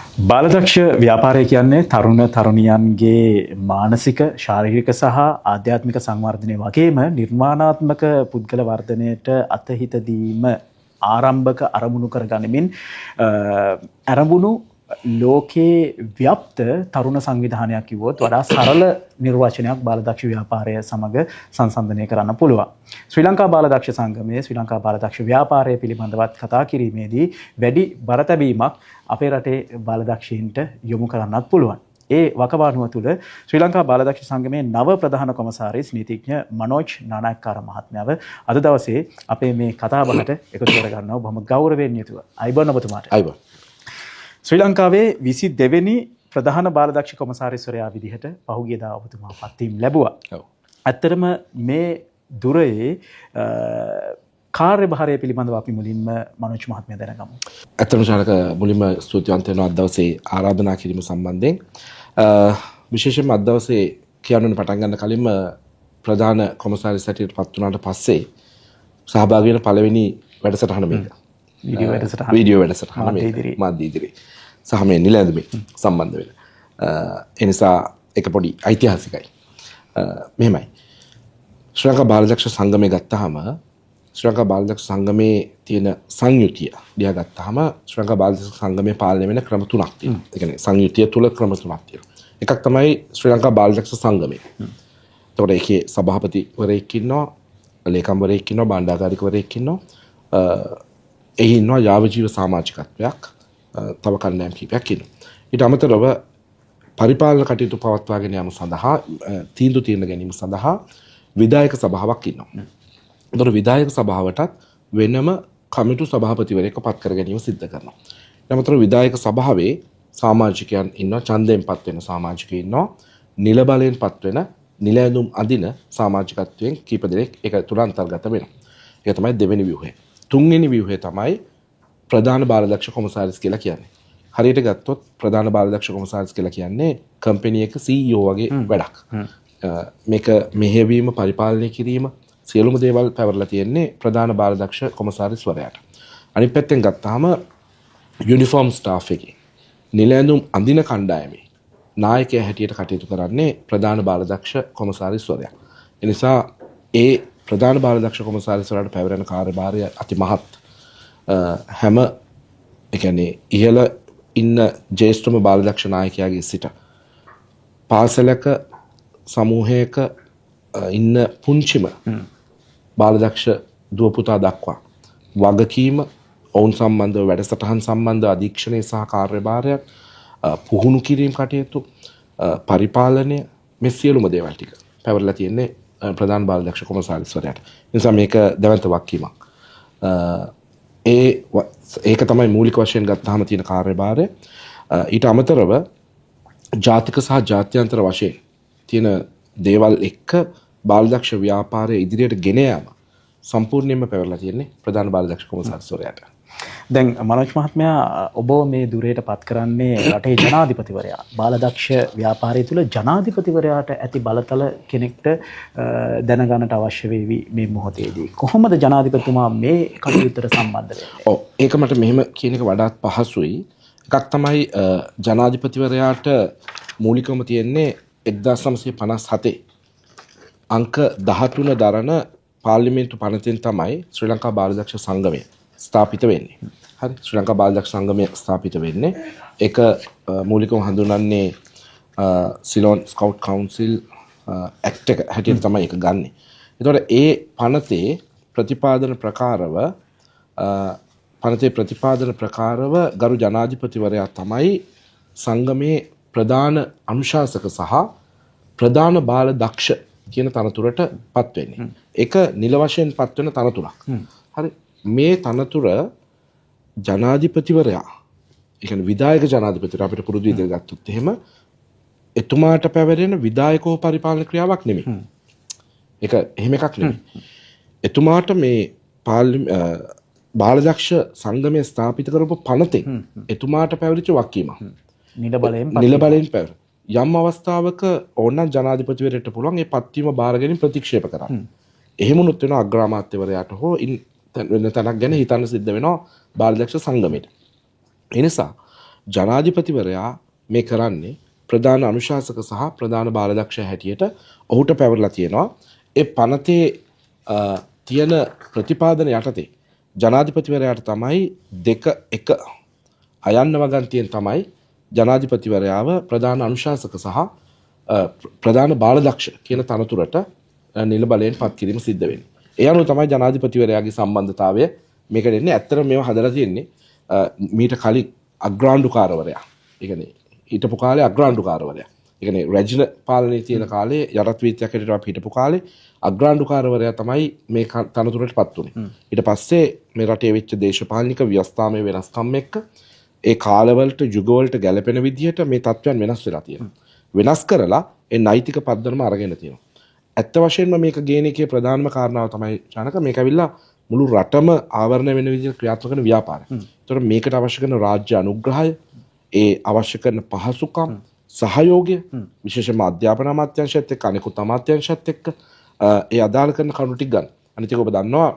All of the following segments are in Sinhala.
බාලදක්ෂ ව්‍යාපාරය කියන්නේ තරුණ තරුණියන්ගේ මානසික ශාරීරික සහ ආධ්‍යාත්මික සංවර්ධනය වගේම නිර්මාණාත්මක පුද්ගල වර්ධනයට අතහිත දීම ආරම්භක අරමුණු කර ගනිමින් ඇරඹුණු ලෝකයේ ව්‍යාප්ත තරුණ සංවිධානයක් කිව්වොත් වඩා සරල නිර්වචනයක් බාලදක්ෂ ව්‍යාපාරය සමග සංසන්දනය කරන්න පුළුවන්. ශ්‍රී ලංකා බාලදක්ෂ සංගමයේ ශ්‍රී ලංකා බාලදක්ෂ ව්‍යාපාරය පිළිබඳවත් කතා කිරීමේදී වැඩි බරතැබීමක් අපේ රටේ බාලදක්ෂීන්ට යොමු කරන්නත් පුළුවන්. ඒ වකවානුව තුළ ශ්‍රී ලංකා බාලදක්ෂ සංගමයේ නව ප්‍රධාන කොමසාරිස් නීතිඥ මනෝජ් නානායක්කාර මහත්මයාව අද දවසේ අපේ මේ කතාබහට එකතු කරගන්නවා බොහොම ගෞරවයෙන් යුතුව. අයිබෝන් ඔබතුමාට. අයිබෝන්. ශ්‍රී ලංකාවේ 22 වෙනි ප්‍රධාන බාලදක්ෂ කොමසාරිස්වරයා විදිහට පහුගියදා ඔබතුමා පත්වීම ලැබුවා. ඇත්තටම මේ දුරේ කාර්යභාරය පිළිබඳව අපි මුලින්ම මනෝජ් මහත්මයා දැනගමු. ඇත්තම ශාලක මුලින්ම ස්තුතිවන්ත වෙනවා අද දවසේ ආරාධනා කිරීම සම්බන්ධයෙන්. විශේෂයෙන්ම අද දවසේ කියන්න පටන් ගන්න කලින්ම ප්‍රධාන කොමසාරිස් හැටියට පත් වුණාට පස්සේ සහභාගී වෙන පළවෙනි වැඩසටහන මේක. වීඩියෝ වැඩසටහන මේක මාධ්‍ය ඉදිරියේ. සහ මේ නිලැඳුමේ සම්බන්ධ වෙන. ඒ නිසා ඒක පොඩි ඓතිහාසිකයි. මෙහෙමයි. ශ්‍රී ලංකා බාලදක්ෂ සංගමය ගත්තාම ශ්‍රී ලංකා බාලදක්ෂ සංගමේ තියෙන සංයුතිය දිහා ගත්තාම ශ්‍රී ලංකා බාලදක්ෂ සංගමේ පාලනය වෙන ක්‍රම තුනක් තියෙනවා. ඒ කියන්නේ සංයුතිය තුල ක්‍රම තුනක් තියෙනවා. එකක් තමයි ශ්‍රී ලංකා බාලදක්ෂ සංගමය. එතකොට ඒකේ සභාපතිවරයෙක් ඉන්නවා, ලේකම්වරයෙක් ඉන්නවා, භාණ්ඩාගාරිකවරයෙක් ඉන්නවා. එහි ඉන්නවා යාවජීව සමාජිකත්වයක්, තව කණ්ඩායම් කිහිපයක් ඉන්නවා. ඊට අමතරව පරිපාලන කටයුතු පවත්වාගෙන යාම සඳහා තීන්දුව తీරන ගැනීම සඳහා විධායක සභාවක් ඉන්නවා. ඒතර විධායක සභාවටත් වෙනම කමිටු සභාපතිවරයෙක්ව පත් කර ගැනීම සිද්ධ කරනවා. ඊට විධායක සභාවේ සමාජිකයන් ඉන්නවා, ඡන්දයෙන් පත් වෙන සමාජිකයෝ ඉන්නවා, නිල බලයෙන් පත් වෙන නිල ඇඳුම් අඳින සමාජිකත්වයෙන් කීප දෙනෙක් ඒක තුල අන්තර්ගත වෙනවා. ඒක තමයි දෙවෙනි ව්‍යුහය. තුන්වෙනි ව්‍යුහය තමයි ප්‍රධාන බාලදක්ෂ කොමසාරිස් කියලා කියන්නේ. හරියට ගත්තොත් ප්‍රධාන බාලදක්ෂ කොමසාරිස් කියලා කියන්නේ කම්පැනි එක CEO වගේ වැඩක්. මේක මෙහෙයවීම, පරිපාලනය කිරීම සියලුම දේවල් පැවරලා තියෙන්නේ ප්‍රධාන බාලදක්ෂ කොමසාරිස්වරයාට. අනිත් පැත්තෙන් ගත්තාම යුනිෆෝම් ස්ටාෆ් එකේ නිල ඇඳුම් අඳින කණ්ඩායමේ නායකයා හැටියට කටයුතු කරන්නේ ප්‍රධාන බාලදක්ෂ කොමසාරිස්වරයා. ඒ නිසා ඒ ප්‍රධාන බාලදක්ෂ කොමසාරිස්වරයාට පැවරෙන කාර්යභාරය අතිමහත්. හැම ඒ කියන්නේ ඉහළ ඉන්න ජ්‍යෙෂ්ඨම බාලදක්ෂ නායකයාගේ සිට පාසලක සමූහයක ඉන්න පුංචිම බාලදක්ෂ දුව පුතා දක්වා වගකීම, ඔවුන් සම්බන්ධව වැඩසටහන් සම්බන්ධ අධීක්ෂණය සහ කාර්යභාරයක්, පුහුණු කිරීම කටයුතු, පරිපාලනය, මේ සියලුම දේවල් ටික පැවරලා තියෙන්නේ ප්‍රධාන බාලදක්ෂ කොමසාරිස්වරයාට. නිසා මේක දැවැන්ත වගකීමක්. ඒක තමයි මූලික වශයෙන් ගත්තාම තියෙන කාර්යභාරය. ඊට අමතරව ජාතික සහ ජාත්‍යන්තර වශයෙන් තියෙන දේවල් එක්ක බාලදක්ෂ ව්‍යාපාරය ඉදිරියට ගෙන යාම සම්පූර්ණයෙන්ම පැවරලා තියෙන්නේ ප්‍රධාන බාලදක්ෂ කොමසාරිස්වරයාට. දැන් මනෝජ් මහත්මයා ඔබ මේ දුරයට පත් කරන්නේ රටේ ජනාධිපතිවරයා. බාලදක්ෂ ව්‍යාපාරය තුළ ජනාධිපතිවරයාට ඇති බලතල කෙනෙක්ට දැනගන්නට අවශ්‍ය වේවි මේ මොහොතේදී. කොහොමද ජනාධිපතිතුමා මේ කටයුත්තට සම්බන්ධ වෙන්නේ? ඔව්, ඒක මට මෙහෙම කියන එක වඩාත් පහසුයි. එකක් තමයි ජනාධිපතිවරයාට මූලිකවම තියෙන්නේ 1957 අංක 13 දරන පාර්ලිමේන්තු පනතෙන් තමයි ශ්‍රී ලංකා බාලදක්ෂ සංගමය ස්ථාපිත වෙන්නේ. හරි, ශ්‍රී ලංකා බාලදක්ෂ සංගමය ස්ථාපිත වෙන්නේ ඒක මූලිකව හඳුන්වන්නේ සිලෝන් ස්කවුට් කවුන්සිල් ඇක්ට් එක හැටියට තමයි ඒක ගන්නෙ. ඒතකොට ඒ පනතේ ප්‍රතිපාදන ප්‍රකාරව ගරු ජනාධිපතිවරයා තමයි සංගමේ ප්‍රධාන අනුශාසක සහ ප්‍රධාන බාලදක්ෂ කියන තනතුරට පත් වෙන්නේ. ඒක නිල වශයෙන් පත් වෙන තනතුරක්. හරි, මේ තනතුර ජනාධිපතිවරයා, ඒ කියන්නේ විධායක ජනාධිපතිවරයා අපිට පුරුදු විදිහට ගත්තොත් එහෙම එතුමාට පැවරෙන විධායකව පරිපාලන ක්‍රියාවක් නෙමෙයි. ඒක එහෙම එකක් නෙමෙයි. එතුමාට මේ බාලදක්ෂ සංගමය ස්ථාපිත කරපු පනතෙන් එතුමාට පැවරිච්ච වගකීමක්. නිල බලයෙන් පැවර. යම් අවස්ථාවක ඕනනම් ජනාධිපතිවරයාට පුළුවන් ඒ පත්වීම බාර ගැනීම ප්‍රතික්ෂේප කරන්න. එහෙම වුණොත් වෙනවා අග්‍රාමාත්‍යවරයාට හෝ වෙන තැනක් ගැන හිතන්න සිද්ධ වෙනවා බාලදක්ෂ සංගමයට. ඒ නිසා ජනාධිපතිවරයා මේ කරන්නේ ප්‍රධාන අනුශාසක සහ ප්‍රධාන බාලදක්ෂ හැටියට ඔහුට පැවරලා තියෙනවා. ඒ පනතේ තියෙන ප්‍රතිපාදන යටතේ ජනාධිපතිවරයාට තමයි 2-1 අයන්න වගන්තියෙන් තමයි ජනාධිපතිවරයාව ප්‍රධාන අනුශාසක සහ ප්‍රධාන බාලදක්ෂ කියන තනතුරට නිල බලයෙන් පත් කිරීම සිද්ධ වෙන්නේ. ඒ අනුව තමයි ජනාධිපතිවරයාගේ සම්බන්ධතාවය මේකට එන්නේ. ඇත්තටම මේව හදලා තියෙන්නේ මීට කලින් අග්‍රාණ්ඩුකාරවරයා. ඒ කියන්නේ හිටපු කාලේ අග්‍රාණ්ඩුකාරවරයා. ඒ කියන්නේ රැජින පාලනයේ තියෙන කාලේ යටත් වීත්‍යක් හැටියට අපි හිටපු කාලේ අග්‍රාණ්ඩුකාරවරයා තමයි මේ තනතුරට පත් වුනේ. ඊට පස්සේ මේ රටේ වෙච්ච දේශපාලනික ව්‍යවස්ථාමය වෙනස්කම් එක්ක ඒ කාලවලට යුගවලට ගැලපෙන විදිහට මේ තත්ත්වයන් වෙනස් වෙලා තියෙනවා. වෙනස් කරලා ඒ නෛතික පදනම අරගෙන තියෙනවා. ඇත්ත වශයෙන්ම මේක ගේන එකේ ප්‍රධානම කාරණාව තමයි චානක මේක ඇවිල්ලා මුළු රටම ආවරණය වෙන විදිහට ක්‍රියාත්මක කරන ව්‍යාපාරය. ඒතකොට මේකට අවශ්‍ය කරන රාජ්‍ය අනුග්‍රහය, ඒ අවශ්‍ය කරන පහසුකම්, සහයෝගය, විශේෂයෙන්ම අධ්‍යාපන අමාත්‍යාංශයත් එක්ක අනිකුත් අමාත්‍යාංශයත් එක්ක ඒ අදාළ කරන කරුණු ටික ගන්න. අනිත් එක ඔබ දන්නවා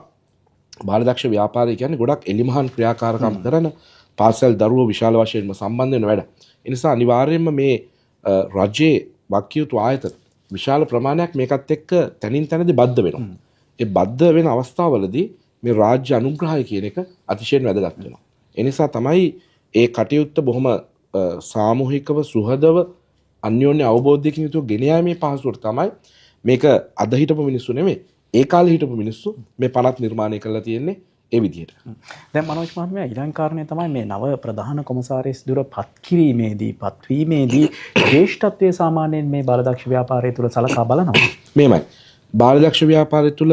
බාලදක්ෂ ව්‍යාපාරය කියන්නේ ගොඩක් එලිමහන් ක්‍රියාකාරකම් කරන පාසල් දරුවෝ විශාල වශයෙන්ම සම්බන්ධ වෙන වැඩ. ඒ නිසා අනිවාර්යයෙන්ම මේ රජයේ වක්කියුතු ආයතන විශාල ප්‍රමාණයක් මේකත් එක්ක තනින් තනදී බද්ධ වෙනවා. ඒ බද්ධ වෙන අවස්ථාවවලදී මේ රාජ්‍ය අනුග්‍රහය කියන එක අතිශයින් වැදගත් වෙනවා. ඒ නිසා තමයි ඒ කටයුත්ත බොහොම සාමූහිකව සුහදව අන්‍යෝන්‍ය අවබෝධයකින් යුතුව ගෙන යාමේ පහසුවට තමයි මේක අද හිටපු මිනිස්සු නෙමෙයි ඒ කාලේ හිටපු මිනිස්සු මේ පනත් නිර්මාණය කරලා තියෙන්නේ ඒ විදිහට. දැන් මනෝජ් මහත්මයා ඊළඟ කාරණේ තමයි මේ නව ප්‍රධාන කොමසාරිස් දුර පත් කිරීමේදී පත්වීමේදී ජ්‍යෙෂ්ඨත්වයේ සාමාන්‍යයෙන් මේ බාලදක්ෂ ව්‍යාපාරය තුල සලකා බලනවා. මේමයි. බාලදක්ෂ ව්‍යාපාරය තුල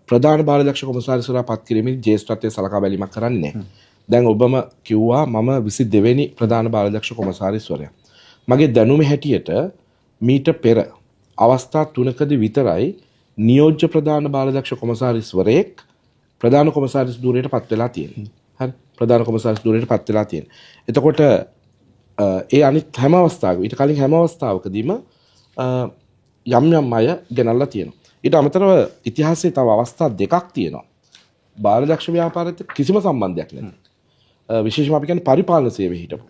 ප්‍රධාන බාලදක්ෂ කොමසාරිස්වරයා පත් කිරීමේදී ජ්‍යෙෂ්ඨත්වයේ සලකා බැලීමක් කරන්නේ නැහැ. දැන් ඔබම කිව්වා මම 22 වෙනි ප්‍රධාන බාලදක්ෂ කොමසාරිස්වරයා. මගේ දැනුම හැටියට මීට පෙර අවස්ථා 3කදී විතරයි නියෝජ්‍ය ප්‍රධාන බාලදක්ෂ කොමසාරිස්වරයෙක් ප්‍රධාන කොමසාරිස් ධූරයට පත් වෙලා තියෙනවා. හරි. ප්‍රධාන කොමසාරිස් ධූරයට පත් වෙලා තියෙනවා. එතකොට ඒ අනිත් හැම අවස්ථාවක ඊට කලින් හැම අවස්ථාවකදීම යම් යම් අය ගෙනල්ලා තියෙනවා. ඊට අමතරව ඉතිහාසයේ තව අවස්ථා දෙකක් තියෙනවා. බාලදක්ෂ ව්‍යාපාරයට කිසිම සම්බන්ධයක් නැහැ. විශේෂයෙන්ම අපි කියන්නේ පරිපාලන සේවයේ හිටපු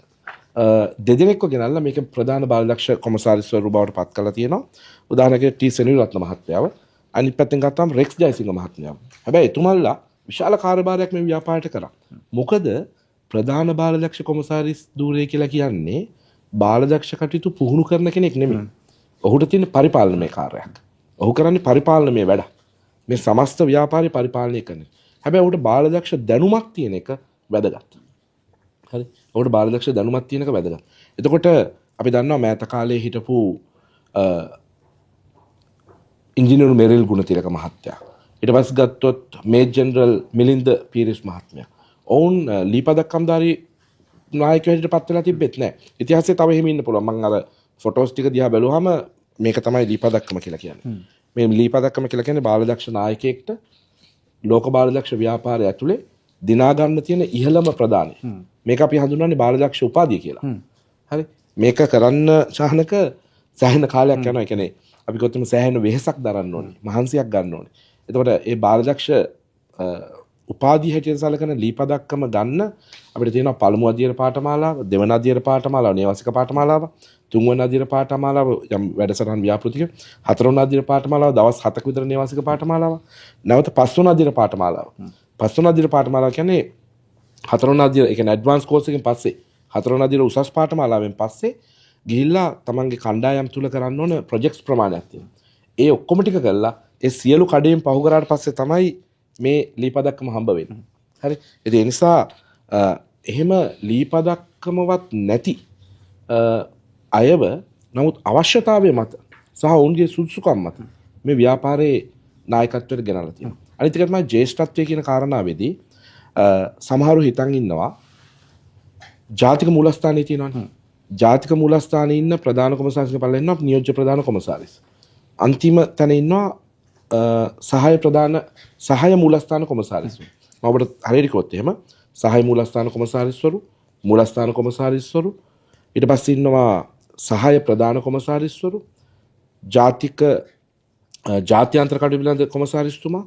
දෙදෙනෙක්ව ගෙනල්ලා මේක ප්‍රධාන බාලදක්ෂ කොමසාරිස්වරු බවට පත් කරලා තියෙනවා. උදාහරණයකට ටී සෙනෙවිරත්න මහත්තයාව අනිත් පැත්තෙන් ගත්තාම රෙක්ස් ජයසිංහ මහත්මයාව. හැබැයි එතුමන්ලා විශාල කාර්යභාරයක් මේ ව්‍යාපාරයට කරා. මොකද ප්‍රධාන බාලදක්ෂ කොමසාරිස් ධූරය කියලා කියන්නේ බාලදක්ෂ කටයුතු පුහුණු කරන කෙනෙක් නෙමෙයි. ඔහුට තියෙන පරිපාලනමය කාර්යයක්. ඔහු කරන්නේ පරිපාලනමය වැඩ. මේ සමස්ත ව්‍යාපාරය පරිපාලනය කරන. හැබැයි ඔහුට බාලදක්ෂ දැනුමක් තියෙන එක වැදගත්. හරි. ඔහුට බාලදක්ෂ දැනුමක් තියෙන එක වැදගත්. එතකොට අපි දන්නවා මෑත කාලේ හිටපු ඉංජිනේරු මෙරිල් ගුණතිලක මහත්තයා. ඊට පස්සේ ගත්තොත් මේජර් ජෙනරල් මිලින්ද පීරිස් මහත්මයා. ඔවුන් ලීපදක්කම්දාරී නායකයෝ හැටියට පත් වෙලා තිබෙත් නැහැ. ඉතිහාසයේ තව එහෙම ඉන්න පුළුවන්. මම අර ෆොටෝස් ටික දිහා බැලුවාම මේක තමයි ලීපදක්කම කියලා කියන්නේ. මේ ලීපදක්කම කියලා කියන්නේ බාලදක්ෂ නායකයෙක්ට ලෝක බාලදක්ෂ ව්‍යාපාරය ඇතුලේ දිනා ගන්න තියෙන ඉහළම ප්‍රදානය. මේක අපි හඳුන්වන්නේ බාලදක්ෂ උපාධිය කියලා. හරි. මේක කරන්න සාහනක සෑහෙන කාලයක් යනවා. ඒ කියන්නේ අපි කොහොමද සෑහෙන වෙහෙසක් දරන්න ඕනේ. මහන්සියක් ගන්න ඕනේ. එතකොට ඒ බාලදක්ෂ උපාධිය හැටියට සැලකෙන ලීපදක්කම ගන්න අපිට තියෙනවා පළමු අධ්‍යයන පාඨමාලාව, දෙවන අධ්‍යයන පාඨමාලාව, නේවාසික පාඨමාලාව, තුන්වන අධ්‍යයන පාඨමාලාව යම් වැඩසටහන් ව්‍යාපෘතික, හතරවන අධ්‍යයන පාඨමාලාව දවස් 7ක විතර නේවාසික පාඨමාලාව, නැවත පස්වන අධ්‍යයන පාඨමාලාව. පස්වන අධ්‍යයන පාඨමාලාව කියන්නේ හතරවන අධ්‍යයන, ඒ කියන්නේ ඇඩ්වාන්ස් කෝස් එකෙන් පස්සේ හතරවන අධ්‍යයන උසස් පාඨමාලාවෙන් පස්සේ ගිහිල්ලා තමන්ගේ කණ්ඩායම් තුල කරන්න ඕන ප්‍රොජෙක්ට්ස් ප්‍රමාණයක් තියෙනවා. ඒ ඔක්කොම ටික කරලා ඒ සියලු කඩේන් පහු කරාට පස්සේ තමයි මේ ලීපදක්කම හම්බ වෙන්නේ. හරි. ඒ නිසා එහෙම ලීපදක්කමවත් නැති අයව නමුත් අවශ්‍යතාවය මත සහ ඔවුන්ගේ සුදුසුකම් මත මේ ව්‍යාපාරයේ නායකත්වයට ගෙනල්ලා තියෙනවා. අනිත් එක තමයි ජ්‍යෙෂ්ඨත්වය කියන කාරණාවේදී සමහරව හිතන් ඉන්නවා ජාතික මූලස්ථානයේ තියෙනවනේ. ජාතික මූලස්ථානයේ ඉන්න ප්‍රධාන කොමසාරිස් කෙනෙක් ඉන්නවා නියෝජ්‍ය ප්‍රධාන කොමසාරිස්. අන්තිම තැන ඉන්නවා සහාය මූලස්ථාන කොමසාරිස්. මම ඔබට හරියට කිව්වොත් එහෙම සහාය මූලස්ථාන කොමසාරිස්වරු, මූලස්ථාන කොමසාරිස්වරු, ඊට පස්සේ ඉන්නවා සහාය ප්‍රධාන කොමසාරිස්වරු, ජාත්‍යන්තර කටයුතු පිළිබඳ කොමසාරිස්තුමා,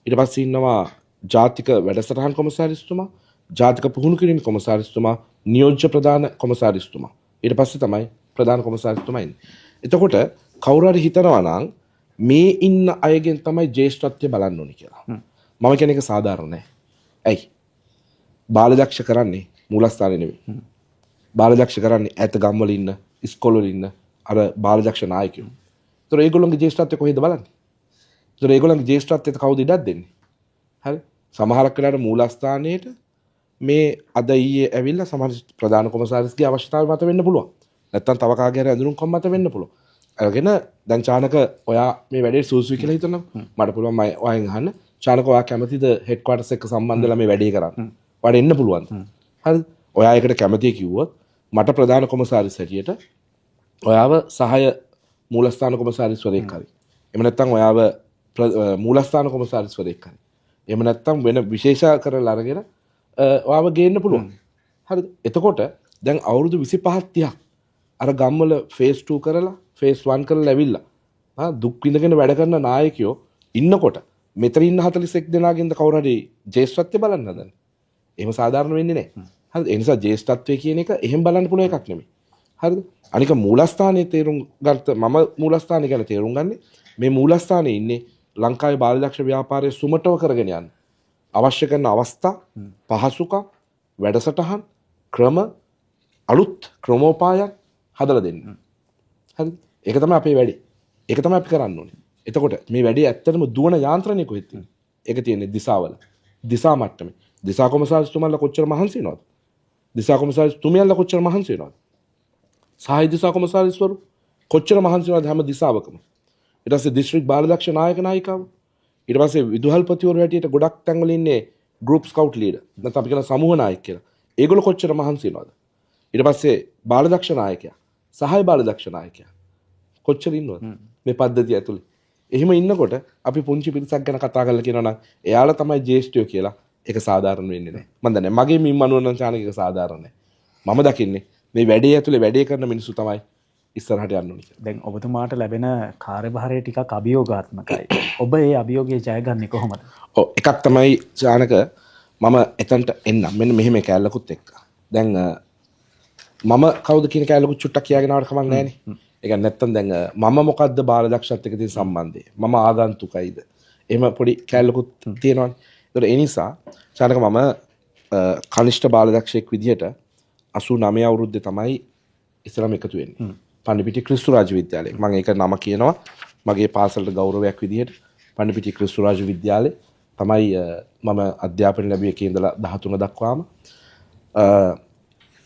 ඊට පස්සේ ඉන්නවා ජාතික වැඩසටහන් කොමසාරිස්තුමා, ජාතික පුහුණු කිරීම කොමසාරිස්තුමා, නියෝජ්‍ය ප්‍රධාන කොමසාරිස්තුමා. ඊට පස්සේ තමයි ප්‍රධාන කොමසාරිස්තුමා ඉන්නේ. එතකොට කවුරු හරි හිතනවා නම් මේ ඉන්න අයගෙන් තමයි ජ්‍යෙෂ්ඨත්වය බලන්න ඕනේ කියලා. මම කියන එක සාධාරණ නෑ. ඇයි? බාලදක්ෂ කරන්නේ මූලස්ථානේ නෙමෙයි. බාලදක්ෂ කරන්නේ ඈත ගම්වල ඉන්න, ඉස්කෝලවල ඉන්න අර බාලදක්ෂ නායකයෝ. ඒතර ඒගොල්ලෝගේ ජ්‍යෙෂ්ඨත්වය කොහෙද බලන්නේ? ඒතර ඒගොල්ලන්ගේ ජ්‍යෙෂ්ඨත්වයට කවුද ඉඩක් දෙන්නේ? හරි? සමහරක් වෙලාවට මූලස්ථානයේට මේ අද ඊයේ ඇවිල්ලා සමහර ප්‍රධාන කොමසාරිස්ගේ අවශ්‍යතාවය මත වෙන්න පුළුවන්. නැත්තම් තව කාගේ හරි ඇඳුම් කොම් මත වෙන්න පුළුවන්. අරගෙන දැන් චානක ඔයා මේ වැඩේ සූසුයි කියලා හිතනවා. මට පුළුවන් මම ඔයන් අහන්න. චානක ඔයා කැමතිද හෙඩ් ක්වාටර්ස් එක්ක සම්බන්ධලා මේ වැඩේ කරන්න? ඔයාට එන්න පුළුවන්. හරිද? ඔයා ඒකට කැමතියි කිව්වොත් මට ප්‍රධාන කොමසාරිස් හැටියට ඔයාව සහාය මූලස්ථාන කොමසාරිස්වරයෙක් හරි. එහෙම නැත්නම් ඔයාව මූලස්ථාන කොමසාරිස්වරයෙක් හරි. එහෙම නැත්නම් වෙන විශේෂ කරලා අරගෙන ඔයාව ගේන්න පුළුවන්. හරිද? එතකොට දැන් අවුරුදු 25ක් 30ක් අර ගම්වල ෆේස් 2 කරලා ෆේස් 1 කරලා ඇවිල්ලා දුක් විඳගෙන වැඩ කරන නායකයෝ ඉන්නකොට මෙතන ඉන්න 41 දෙනාගෙන්ද කවුරු හරි ජ්‍යෙෂ්ඨත්වය බලන්න හදන්නේ. එහෙම සාධාරණ වෙන්නේ නැහැ. හරිද? ඒ නිසා ජ්‍යෙෂ්ඨත්වය කියන එක එහෙම බලන්න පුළුවන් එකක් නෙමෙයි. හරිද? අනික මූලස්ථානයේ තේරුම් ගත්ත මම මූලස්ථානය ගැන තේරුම් ගන්නේ මේ මූලස්ථානයේ ඉන්නේ ලංකාවේ බාලදක්ෂ ව්‍යාපාරයේ සුමටව කරගෙන යන්න අවශ්‍ය කරන අවස්ථා පහසුකම් වැඩසටහන් ක්‍රම අලුත් ක්‍රමෝපායන් හදලා දෙන්න. හරිද? ඒක තමයි අපේ වැඩේ. ඒක තමයි අපි කරන්න ඕනේ. එතකොට මේ වැඩේ ඇත්තටම දුවන යාන්ත්‍රණය කොහෙද තියෙන්නේ? ඒක තියෙන්නේ දිසාවල. දිසා මට්ටමේ. දිසා කොමසාරිස්තුමාලා කොච්චර මහන්සි වෙනවද? දිසා කොමසාරිස්තුමියලා කොච්චර මහන්සි වෙනවද? සහාය දිසා කොමසාරිස්වරු කොච්චර මහන්සි වෙනවද හැම දිසාවකම? ඊට පස්සේ දිස්ත්‍රික් බාලදක්ෂ නායක නායිකාව. ඊට පස්සේ විදුහල්පතිවරු හැටියට ගොඩක් තැන්වල ඉන්නේ ගෲප් ස්කවුට් ලීඩර්. නැත්නම් අපි කියන සමූහ නායක කියලා. ඒගොල්ලෝ කොච්චර මහන්සි වෙනවද? ඊට පස්සේ බාලදක්ෂ නායකයා, සහාය බාලදක්ෂ නායකයා කොච්චර ඉන්නවද මේ පද්ධතිය ඇතුලේ? එහෙම ඉන්නකොට අපි පුංචි පිරිසක් ගැන කතා කරලා කියනවා නම් එයාලා තමයි ජ්‍යෙෂ්ඨයෝ කියලා. ඒක සාධාරණ වෙන්නේ නැහැ. මම දන්නේ මගේ මින් මනුවන චානක එක සාධාරණ නැහැ. මම දකින්නේ මේ වැඩේ ඇතුලේ වැඩේ කරන මිනිස්සු තමයි ඉස්සරහට යන්න ඕනේ කියලා. දැන් ඔබතුමාට ලැබෙන කාර්යභාරය ටිකක් අභියෝගාත්මකයි. ඔබ ඒ අභියෝගය ජයගන්නේ කොහොමද? ඔව් එකක් තමයි චානක මම එතනට එන්නම්. මෙන්න මෙහෙම කැලලකුත් එක්ක. දැන් මම කවුද කියන කැලලකුත් චුට්ටක් කියාගෙන ආවට කමක් නැහැ නේ. ඒ කියන්නේ නැත්තම් දැන් මම මොකද්ද බාලදක්ෂත් එක්ක තියෙන සම්බන්ධය? මම ආගන්තුකයිද? එහෙම පොඩි කැලලකුත් තියෙනවානේ. ඒතර ඒ නිසා චානක මම කනිෂ්ඨ බාලදක්ෂයෙක් විදිහට 89 අවුරුද්දේ තමයි ඉස්සරම එකතු වෙන්නේ. පණ්ඩිපිටිය ක්‍රිස්තු රාජ විද්‍යාලය. මම ඒක නම කියනවා මගේ පාසලට ගෞරවයක් විදිහට. පණ්ඩිපිටිය ක්‍රිස්තු රාජ විද්‍යාලය තමයි මම අධ්‍යාපනය ලැබුවේ එකේ ඉඳලා 13 දක්වාම.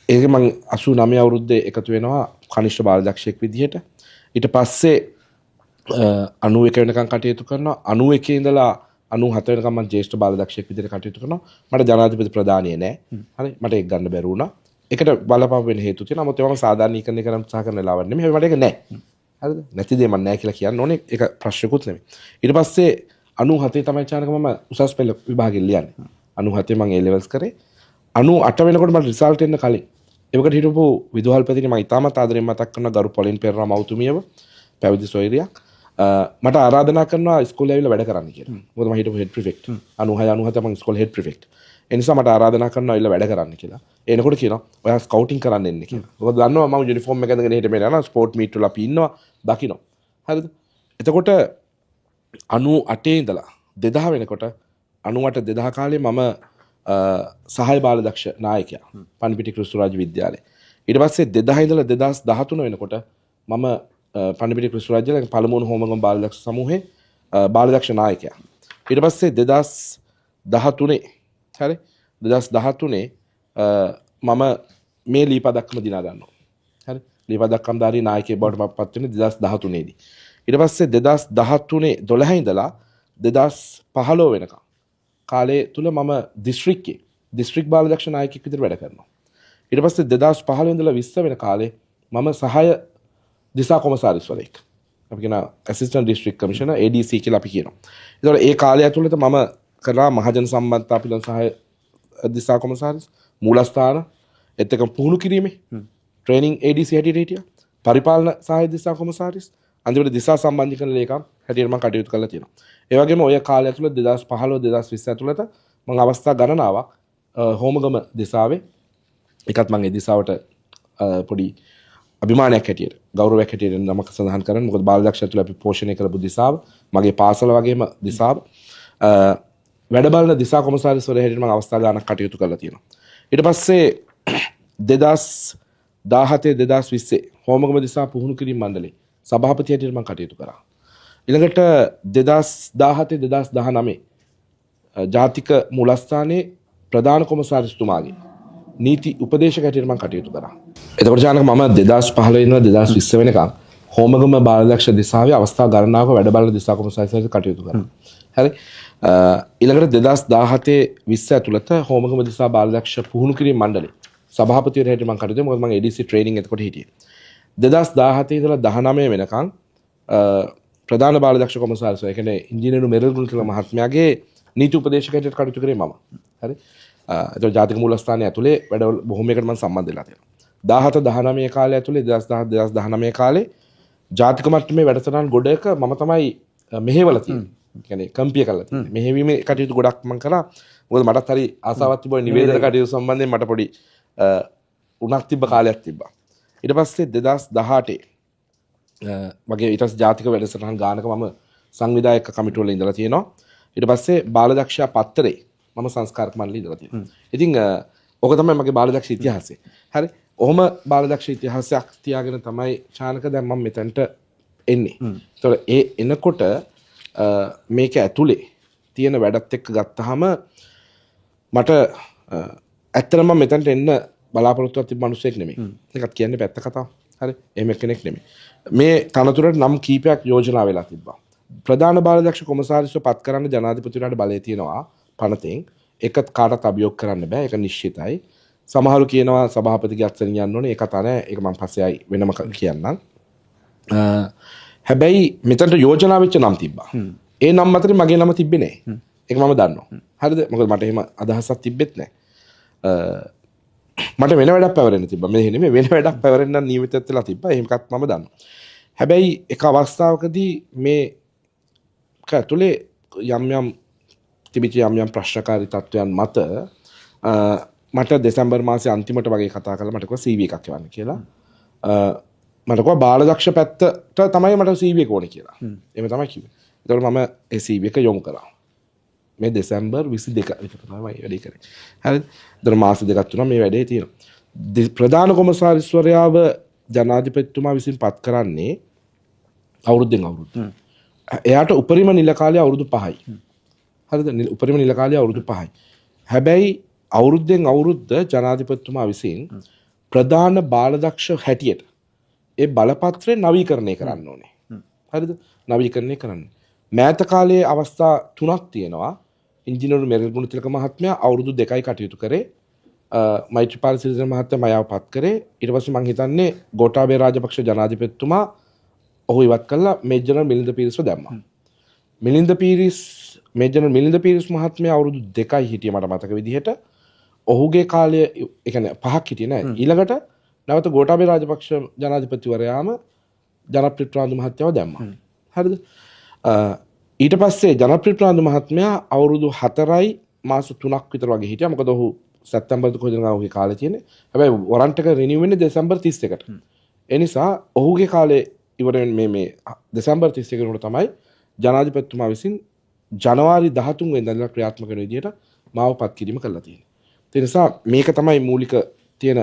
ඒක මම 89 අවුරුද්දේ එකතු වෙනවා කනිෂ්ඨ බාලදක්ෂයෙක් විදිහට. ඊට පස්සේ 91 වෙනකන් කටයුතු කරනවා. 91 ඉඳලා 97 වෙනකන් මම ජ්‍යෙෂ්ඨ බාලදක්ෂයෙක් විදිහට කටයුතු කරනවා. මට ජනාධිපති ප්‍රධානිය නෑ. හරි මට ඒක ගන්න බැරි වුණා. ඒකට බලපාපු වෙන හේතු තියෙනවා. මොකද ඒවම සාධාරණීකරණය කරන්න උත්සාහ කරන ලාවක් නෙමෙයි. හැබැයි මට ඒක නෑ. හරිද? නැති දේ මම නෑ කියලා කියන්න ඕනේ. ඒක ප්‍රශ්නකුත් නෙමෙයි. ඊට පස්සේ 97 තමයි චානක මම උසස් පෙළ විභාගෙ ලියන්නේ. 97 මම A levels කරේ. 98 වෙනකොට මට රිසල්ට් එන්න කලින් ඒකට හිටපු විදුහල්පතිනි මම ඉතාමත් ආදරෙන් මතක් කරනවා ගරු පොලින් පෙරේරා මවතුමියව පැවිදි සොයුරියක්. මට ආරාධනා කරනවා ඉස්කෝලේ ඇවිල්ලා වැඩ කරන්න කියලා. මොකද මම හිටපු හෙඩ් ප්‍රිෆෙක්ට් 96 97 මම ඉස්කෝලේ හෙඩ් ප්‍රිෆෙක්ට්. ඒ නිසා මට ආරාධනා කරනවා ඇවිල්ලා වැඩ කරන්න කියලා. එනකොට කියනවා ඔයා ස්කවුටින් කරන්න එන්න කියලා. මොකද දන්නවා මම යුනිෆෝම් එක ඇඳගෙන හිට මෙන්න යනවා ස්පෝර්ට් මීට් වල අපි ඉන්නවා දකින්න. හරිද? එතකොට 98 ඉඳලා 2000 වෙනකොට 98 2000 කාලේ මම සහාය බාලදක්ෂ නායකයා පණ්ඩිපිටිය ක්‍රිස්තු රාජ විද්‍යාලයේ. ඊට පස්සේ 2000 ඉඳලා 2013 වෙනකොට මම පණ්ඩිපිටිය ක්‍රිස්තු රාජ්‍යයේ පළමුවන හෝමගම බාලදක්ෂ සමූහයේ බාලදක්ෂ නායකයා. ඊට පස්සේ 2013 හරි 2013 මම මේ ලීපදක්කම දිනා ගන්නවා. හරි ලීපදක්කම්ධාරී නායකයෙක් බවට පත් වෙන්නේ 2013 දී. ඊට පස්සේ 2013 12 ඉඳලා 2015 වෙනකම් කාලේ තුල මම දිස්ත්‍රික් බාලදක්ෂ නායකයෙක් විදිහට වැඩ කරනවා. ඊට පස්සේ 2015 ඉඳලා 20 වෙන කාලේ මම සහාය දිසා කොමසාරිස්වරයෙක්. අපි කියන ඇසිස්ටන්ට් ඩිස්ට්‍රික්ට් කමිෂනර් ADC කියලා අපි කියනවා. ඒතකොට ඒ කාලය ඇතුළත මම කරා මහජන සම්බන්ධතා පිළිබඳ සහාය දිසා කොමසාරිස් මූලස්ථාන එතකම පුහුණු කිරීමේ ට්‍රේනින් ADC හැටියට හිටියා. පරිපාලන සහාය දිසා කොමසාරිස් අන්තිමට දිසා සම්බන්ධීකරණ ලේකම් හැටියට මම කටයුතු කරලා තියෙනවා. ඒ වගේම ඔය කාලය ඇතුළත 2015 2020 ඇතුළත මම අවස්ථා ගණනාවක් හෝමගම දිසාවේ එකත් මම ඒ දිසාවට පොඩි අභිමානයක් හැටියට ගෞරවයක් හැටියට නමක් සඳහන් කරන්න. මොකද බාලදක්ෂ ඇතුළේ අපි පෝෂණය කරපු දිසාව, මගේ පාසල වගේම දිසාව, වැඩ බලන දිසා කොමසාරිස්වරයා හැටියට මම අවස්ථා ගානක් කටයුතු කරලා තියෙනවා. ඊට පස්සේ 2017 2020 හෝමගම දිසා පුහුණු කිරීම මණ්ඩලයේ සභාපති හැටියට මම කටයුතු කරා. ඊළඟට 2017 2019 ජාතික මූලස්ථානයේ ප්‍රධාන කොමසාරිස්තුමාගේ නීති උපදේශක හැටියට මම කටයුතු කරා. එතකොට ජානක මම 2015 ඉඳලා 2020 වෙනකම් හෝමගම බාලදක්ෂ දිසාවේ අවස්ථා ගණනාවක වැඩ බලන දිසා කොමසාරිස්වරයෙක් කටයුතු කරා. හරි. ඊළඟට 2017 20 ඇතුළත හෝමගම දිසා බාලදක්ෂ පුහුණු කිරීම මණ්ඩලයේ සභාපතිවරයා හැටියට මම කටයුතු කරා. මොකද මම ADC ට්‍රේනින් එතකොට හිටියේ. 2017 ඉඳලා 19 වෙනකම් ප්‍රධාන බාලදක්ෂ කොමසාරිස්වරයා, ඒ කියන්නේ ඉංජිනේරු මෙරල් ගුණතිලක මහත්මයාගේ නීති උපදේශක හැටියට කටයුතු කරේ මම. හරි. ඒතකොට ජාතික මූලස්ථානය ඇතුලේ වැඩ බොහොමයකට මම සම්බන්ධ වෙලා තියෙනවා. 17 19 කාලය ඇතුලේ 2010 2019 කාලේ ජාතික මට්ටමේ වැඩසටහන් ගොඩක මම තමයි මෙහෙवला තියෙන්නේ. ඒ කියන්නේ කම්පිය කරලා තියෙන්නේ. මෙහෙවීමේ කටයුතු ගොඩක් මම කරා. මොකද මටත් හරි ආසාවක් තිබුණා නිවේදන කටයුතු සම්බන්ධයෙන් මට පොඩි උණක් තිබ්බ කාලයක් තිබ්බා. ඊට පස්සේ 2018 වගේ ඊට පස්සේ ජාතික වැඩසටහන් ගානක මම සංවිධායක කමිටුවල ඉඳලා තියෙනවා. ඊට පස්සේ බාලදක්ෂයා පත්තරේ මම සංස්කාරක මණ්ඩලයේ ඉඳලා තියෙනවා. ඉතින් ඕක තමයි මගේ බාලදක්ෂ ඉතිහාසය. හරි. ඔහොම බාලදක්ෂ ඉතිහාසයක් තියාගෙන තමයි චානක දැන් මම මෙතනට එන්නේ. ඒතකොට ඒ එනකොට මේක ඇතුලේ තියෙන වැඩත් එක්ක ගත්තාම මට ඇත්තටම මම මෙතනට එන්න බලාපොරොත්තුවක් තිබ්බ මිනිස්සෙක් නෙමෙයි. ඒකත් කියන්නේ පැත්ත කතාව. හරි. එහෙම කෙනෙක් නෙමෙයි. මේ තනතුරට නම් කීපයක් යෝජනා වෙලා තිබ්බා. ප්‍රධාන බාලදක්ෂ කොමසාරිස්ව පත් කරන්න ජනාධිපතිතුමාට බලය තියෙනවා පනතෙන්. ඒකත් කාටවත් අභියෝග කරන්න බෑ. ඒක නිශ්චිතයි. සමහරු කියනවා සභාපතිගේ අත්සනින් යන්න ඕනේ. ඒක කතා නෑ. ඒක මම පස්සේ ආයි වෙනම කියන්නම්. හැබැයි මෙතනට යෝජනා වෙච්ච නම් තිබ්බා. ඒ නම් අතරේ මගේ නම තිබ්බේ නෑ. ඒක මම දන්නවා. හරිද? මොකද මට එහෙම අදහසක් තිබ්බෙත් නෑ. මට වෙන වැඩක් පැවරෙන්න තිබ්බා. මේ නෙමෙයි වෙන වැඩක් පැවරෙන්න නියමිතත් වෙලා තිබ්බා. එහෙමකත් මම දන්නවා. හැබැයි එක අවස්ථාවකදී මේ ඇතුලේ යම් යම් තිබිච්ච යම් යම් ප්‍රශ්නකාරී තත්ත්වයන් මත මට දෙසැම්බර් මාසේ අන්තිමට වගේ කතා කරලා මට කිව්වා CV එකක් එවන්න කියලා. මට කිව්වා බාලදක්ෂ පැත්තට තමයි මට CV එක ඕනේ කියලා. එහෙම තමයි කිව්වේ. ඒතකොට මම ඒ CV එක යොමු කරා. මේ දෙසැම්බර් 22 විතර තමයි වැඩේ කරේ. හරිද? ඒතර මාස දෙකක් තුනක් මේ වැඩේ තියෙනවා. ප්‍රධාන කොමසාරිස්වරයාව ජනාධිපතිතුමා විසින් පත් කරන්නේ අවුරුද්දෙන් අවුරුද්ද. එයාට උපරිම නිල කාලය අවුරුදු 5යි. හරිද? උපරිම නිල කාලය අවුරුදු 5යි. හැබැයි අවුරුද්දෙන් අවුරුද්ද ජනාධිපතිතුමා විසින් ප්‍රධාන බාලදක්ෂ හැටියට ඒ බලපත්‍රය නවීකරණය කරන්න ඕනේ. හරිද? නවීකරණය කරන්න. මෑත කාලයේ අවස්ථා 3ක් තියෙනවා. ඉංජිනේරු මෙරල් ගුණතිලක මහත්මයා අවුරුදු 2යි කටයුතු කරේ. මෛත්‍රීපාල සිරිසේන මහත්තයා මයාව පත් කරේ. ඊට පස්සේ මම හිතන්නේ ගෝඨාභය රාජපක්ෂ ජනාධිපතිතුමා ඔහු ඉවත් කළා මේජර් මිලින්ද පීරිස්ව දැම්මා. මේජර් මිලින්ද පීරිස් මහත්මයා අවුරුදු 2යි හිටියේ මට මතක විදිහට. ඔහුගේ කාලය ඒ කියන්නේ 5ක් හිටියේ නෑ. ඊළඟට නැවත ගෝඨාභය රාජපක්ෂ ජනාධිපතිවරයාම ජනප්‍රිය ප්‍රනාන්දු මහත්තයාව දැම්මා. හරිද? ඊට පස්සේ ජනප්‍රිය ප්‍රනාන්දු මහත්මයා අවුරුදු 4යි මාස 3ක් විතර වගේ හිටියා. මොකද ඔහු සැප්තැම්බර් කොහෙද ඔහුගේ කාලේ තියෙන්නේ. හැබැයි වොරන්ට් එක රිනිව් වෙන්නේ දෙසැම්බර් 31ට. ඒ නිසා ඔහුගේ කාලේ ඉවර වෙන්නේ මේ දෙසැම්බර් 31 වෙනිකට තමයි ජනාධිපතිතුමා විසින් ජනවාරි 13 වෙනිදා ඉඳලා ක්‍රියාත්මක වෙන විදිහට මාව පත් කිරීම කළා තියෙන්නේ. ඒ නිසා මේක තමයි මූලික තියෙන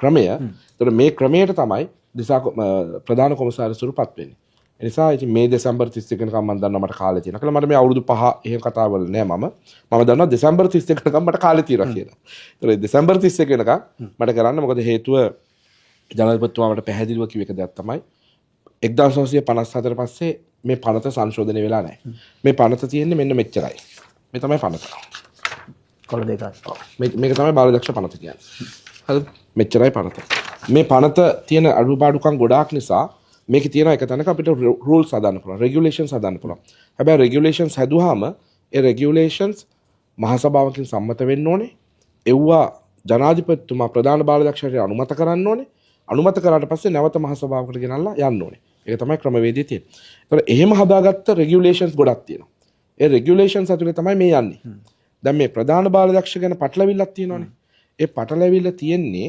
ක්‍රමය. ඒතර මේ ක්‍රමයට තමයි දිසා ප්‍රධාන කොමසාරිස්වරු පත් වෙන්නේ. ඒ නිසා ඉතින් මේ දෙසැම්බර් 31 වෙනිකම් මම දන්නවා මට කාලේ තියෙනවා කියලා. මට මේ අවුරුදු 5 එහෙම කතාවල් නෑ මම දන්නවා දෙසැම්බර් 31 වෙනිකම් මට කාලේ තියෙනවා කියලා. ඒතර දෙසැම්බර් 31 වෙනිකම් මට කරන්න මොකද හේතුව ජනාධිපතිතුමා මට පැහැදිලිව කිව්ව එක දෙයක් තමයි 1954 පස්සේ මේ පනත සංශෝධනය වෙලා නැහැ. මේ පනත තියෙන්නේ මෙන්න මෙච්චරයි. මේ තමයි පනත. කොළ දෙකක්. මේක තමයි බාලදක්ෂ පනත කියන්නේ. හරිද? මෙච්චරයි පනත. මේ පනත තියෙන අඩුපාඩුකම් ගොඩාක් නිසා මේකේ තියෙන එක තැනක අපිට රූල්ස් හදන්න පුළුවන්, රෙගියුලේෂන්ස් හදන්න පුළුවන්. හැබැයි රෙගියුලේෂන්ස් හැදුවාම ඒ රෙගියුලේෂන්ස් මහසභාවකින් සම්මත වෙන්න ඕනේ. එව්වා ජනාධිපතිතුමා ප්‍රධාන බාලදක්ෂයට අනුමත කරන්න ඕනේ. අනුමත කරාට පස්සේ නැවත මහසභාවකට ගෙනල්ලා යන්න ඕනේ. ඒක තමයි ක්‍රමවේදය තියෙන්නේ. ඒතර එහෙම හදාගත්ත රෙගියුලේෂන්ස් ගොඩක් තියෙනවා. ඒ රෙගියුලේෂන්ස් ඇතුලේ තමයි මේ යන්නේ. දැන් මේ ප්‍රධාන බාලදක්ෂ ගැන පටලවිල්ලක් තියෙනවානේ. ඒ පටලවිල්ල තියෙන්නේ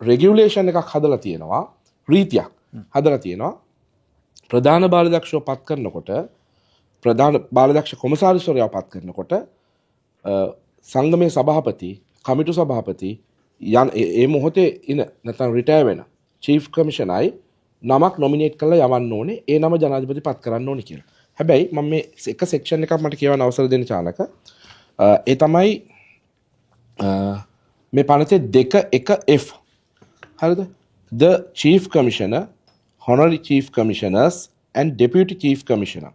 රෙගියුලේෂන් එකක් හදලා තියෙනවා, රීතියක් හදලා තියෙනවා. ප්‍රධාන බාලදක්ෂව පත් කරනකොට, ප්‍රධාන බාලදක්ෂ කොමසාරිස්වරයාව පත් කරනකොට සංගමේ සභාපති, කමිටු සභාපති ඒ මොහොතේ ඉන නැත්නම් රිටයර් වෙන චීෆ් කමිෂනර්යි නමක් නොමිනේට් කරලා යවන්න ඕනේ. ඒ නම ජනාධිපති පත් කරන්න ඕනේ කියලා. හැබැයි මම මේ එක සෙක්ෂන් එකක් මට කියවන්න අවසර දෙන්න චානක. ඒ තමයි මේ පනතේ 2.1F. හරිද? The chief commissioner, honorary chief commissioners and deputy chief commissioner,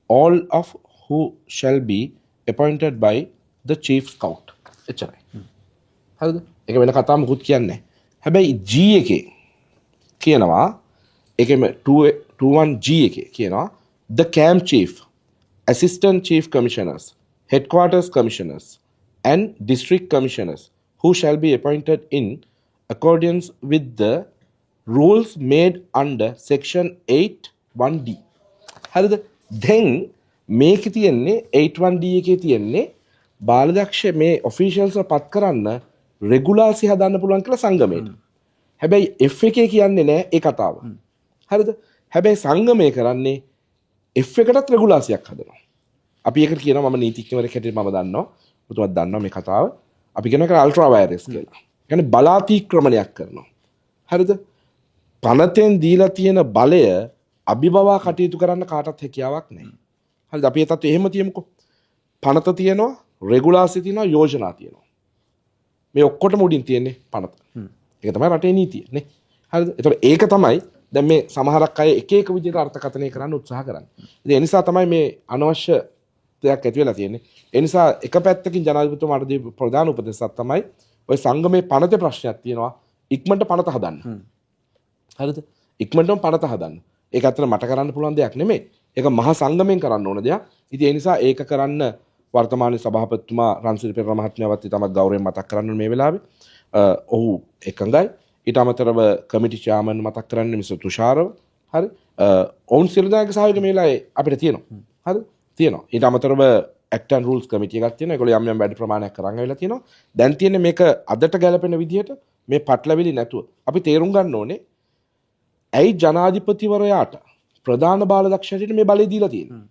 all of who shall be appointed by the chief scout. එච්චරයි. හරිද? ඒක වෙන කතාවක් මුකුත් කියන්නේ නැහැ. හැබැයි G එකේ කියනවා ඒකෙම 21G එකේ කියනවා the camp chief, assistant chief commissioners, headquarters commissioners and district commissioners who shall be appointed in accordance with the rules made under section 8(1)D. හරිද? දැන් මේකේ තියෙන්නේ 8(1)D එකේ තියෙන්නේ බාලදක්ෂ මේ ඔෆිෂියල්ස්ව පත් කරන්න රෙගුලාසි හදන්න පුළුවන් කියලා සංගමයට. හැබැයි F එකේ කියන්නේ නැහැ ඒ කතාව. හරිද? හැබැයි සංගමය කරන්නේ F එකටත් රෙගුලාසියක් හදනවා. අපි ඒකට කියනවා මම නීතිඥවරයෙක් හැටියට මම දන්නවා. ඔබතුමාත් දන්නවා මේ කතාව. අපි කියනවා ඒක අල්ට්‍රා වයරස් කියලා. කියන්නේ බලාතික්‍රමණයක් කරනවා. හරිද? පනතෙන් දීලා තියෙන බලය අභිබවා කටයුතු කරන්න කාටවත් හැකියාවක් නැහැ. හරිද? අපි ඒ තත්ත්වය එහෙම තියමුකෝ. පනත තියෙනවා, රෙගුලාසි තියෙනවා, යෝජනා තියෙනවා. මේ ඔක්කොටම උඩින් තියෙන්නේ පනත. ඒක තමයි රටේ නීතිය නේ. හරිද? ඒතකොට ඒක තමයි දැන් මේ සමහරක් අය එක එක විදිහට අර්ථකථනය කරන්න උත්සාහ කරන්නේ. ඉතින් ඒ නිසා තමයි මේ අනවශ්‍ය දෙයක් ඇති වෙලා තියෙන්නේ. ඒ නිසා එක පැත්තකින් ජනාධිපතිතුමාට දීපු ප්‍රධාන උපදෙසක් තමයි ඔය සංගමේ පනතේ ප්‍රශ්නයක් තියෙනවා. ඉක්මනට පනත හදන්න. හරිද? ඉක්මනටම පනත හදන්න. ඒක ඇත්තට මට කරන්න පුළුවන් දෙයක් නෙමෙයි. ඒක මහා සංගමයෙන් කරන්න ඕන දෙයක්. ඉතින් ඒ නිසා ඒක කරන්න වර්තමානයේ සභාපතිතුමා රන්සිරි පෙරේරා මහත්මයාවත් තමත් ගෞරවයෙන් මතක් කරන්න මේ වෙලාවේ. ඔහු එකඟයි. ඊට අමතරව කමිටි චෙයාමන් මතක් කරන්නේ මිස්ටර් තුෂාරව. හරි? ඔවුන් සියලු දෙනාගේ සහයෝගය මේ වෙලාවේ අපිට තියෙනවා. හරිද? තියෙනවා. ඊට අමතරව ඇක්ට් ඇන්ඩ් රූල්ස් කමිටි එකක් තියෙනවා. ඒගොල්ලෝ යම් යම් වැඩ ප්‍රමාණයක් කරන් ආවිලා තියෙනවා. දැන් තියෙන්නේ මේක අදට ගැලපෙන විදිහට මේ පටලවිලි නැතුව අපි තේරුම් ගන්න ඕනේ ඇයි ජනාධිපතිවරයාට ප්‍රධාන බාලදක්ෂයට මේ බලය දීලා තියෙන්නේ.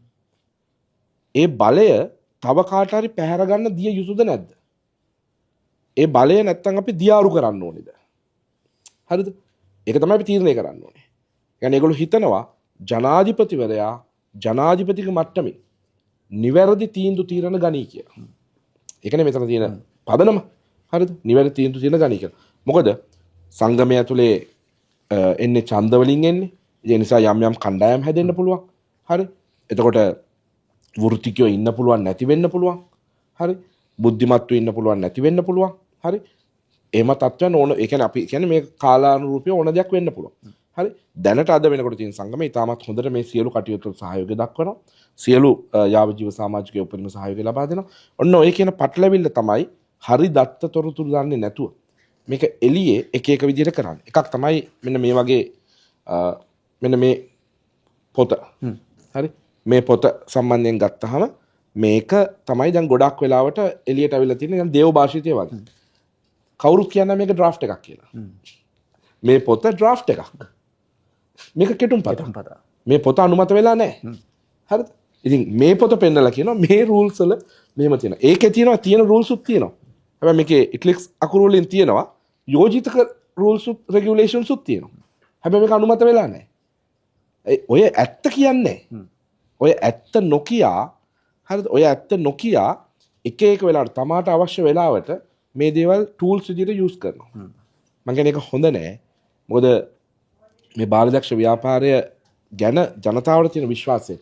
ඒ බලය තව කාට හරි පැහැර ගන්න දිය යුතුද නැද්ද? ඒ බලය නැත්තම් අපි දියාරු කරන්න ඕනේද? හරිද? ඒක තමයි අපි තීරණය කරන්න ඕනේ. يعني ඒගොල්ලෝ හිතනවා ජනාධිපතිවරයා ජනාධිපතික මට්ටමේ නිවැරදි තීන්දුව తీරන ගනී කියලා. ඒකනේ මෙතන තියෙන පදනම. හරිද? නිවැරදි තීන්දුව తీරන ගනී කියලා. මොකද සංගමය ඇතුලේ එන්නේ ඡන්ද වලින් එන්නේ. ඒ නිසා යම් යම් කණ්ඩායම් හැදෙන්න පුළුවන්. හරි? එතකොට වෘත්තිකයෝ ඉන්න පුළුවන් නැති වෙන්න පුළුවන්. හරි? බුද්ධිමත්තු ඉන්න පුළුවන් නැති වෙන්න පුළුවන්. හරි? එහෙම තත්ත්වයන් ඕන. ඒ කියන්නේ අපි කියන්නේ මේ කාලානුරූපීව ඕන දෙයක් වෙන්න පුළුවන්. හරි? දැනට අද වෙනකොට තියෙන සංගමය ඉතාමත් හොඳට මේ සියලු කටයුතු වලට සහයෝගය දක්වනවා. සියලු යාව ජීව සමාජික උපරිම සහයෝගය ලබා දෙනවා. ඔන්න ඔය කියන පටලවිල්ල තමයි හරි දත්ත තොරතුරු දන්නේ නැතුව මේක එළියේ එක එක විදිහට කරන්නේ. එකක් තමයි මෙන්න මේ වගේ මෙන්න මේ පොත. හරි? මේ පොත සම්බන්ධයෙන් ගත්තාම මේක තමයි දැන් ගොඩක් වෙලාවට එළියට අවිලා තියෙන දැන් දේව භාෂිතය වගේ. කවුරුත් කියන්නේ මේක ඩ්‍රාෆ්ට් එකක් කියලා. මේ පොත ඩ්‍රාෆ්ට් එකක්. මේක කෙටුම්පත. මේ පොත අනුමත වෙලා නැහැ. හරිද? ඉතින් මේ පොත පෙන්නලා කියනවා මේ රූල්ස් වල මෙහෙම තියෙනවා. ඒකේ තියෙන රූල්ස් උත් තියෙනවා. හැබැයි මේකේ ඉට්ලික්ස් අකුරු වලින් තියෙනවා යෝජිත රූල්ස් උත් රෙගියුලේෂන්ස් උත් තියෙනවා. හැබැයි මේක අනුමත වෙලා නැහැ. ඔය ඇත්ත කියන්නේ. ඔය ඇත්ත නොකියා හරිද? ඔය ඇත්ත නොකියා එක එක වෙලාවට තමාට අවශ්‍ය වෙලාවට මේ දේවල් ටූල්ස් විදිහට යූස් කරනවා. මම කියන්නේ ඒක හොඳ නෑ. මොකද මේ බාලදක්ෂ ව්‍යාපාරය ගැන ජනතාවට තියෙන විශ්වාසය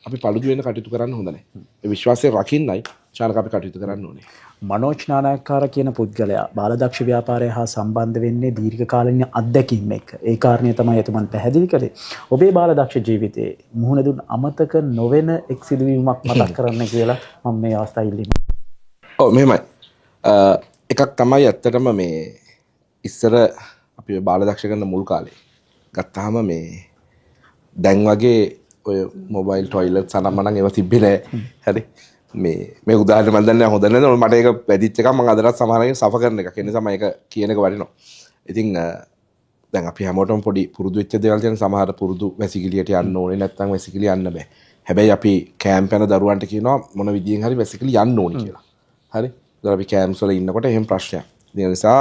අපි පළුදු වෙන කටයුතු කරන්න හොඳ නෑ. ඒ විශ්වාසය රකින්නයි චානක අපි කටයුතු කරන්න ඕනේ. මනෝජ් නානායක්කාර කියන පුද්ගලයා බාලදක්ෂ ව්‍යාපාරය හා සම්බන්ධ වෙන්නේ දීර්ඝකාලීන අත්දැකීම් එක්ක. ඒ කාරණය තමයි එතුමන් පැහැදිලි කළේ. ඔබේ බාලදක්ෂ ජීවිතයේ මුහුණ දුන් අමතක නොවන එක් සිදුවීමක් මතක් කරන්න කියලා මම මේ අවස්ථාවේ ඉල්ලීමක්. ඔව් මෙහෙමයි. එකක් තමයි ඇත්තටම මේ ඉස්සර අපි බාලදක්ෂ කරන මුල් කාලේ ගත්තාම මේ දැන් වගේ ඔය මොබයිල් ටොයිලට් සනම්මනම් ඒවා තිබ්බේ නැහැ. හරි. මේ උදාහරණ මම දන්නේ හොඳ නැහැ මට ඒක වැදිච්ච එකක් මම අදටත් සමහරවිට සෆර් කරන එකක් ඒ නිසා මම ඒක කියන එක වටිනවා ඉතින් දැන් අපි හැමෝටම පොඩි පුරුදු වෙච්ච දේවල් තියෙන සමහර පුරුදු වැසිකිළියට යන්න ඕනේ නැත්නම් වැසිකිළිය යන්න බෑ හැබැයි අපි කැම්ප් යන දරුවන්ට කියනවා මොන විදියෙන් හරි වැසිකිළිය යන්න ඕනේ කියලා හරි දැන් අපි කැම්ප්ස් වල ඉන්නකොට එහෙම ප්‍රශ්නයක් ඒ නිසා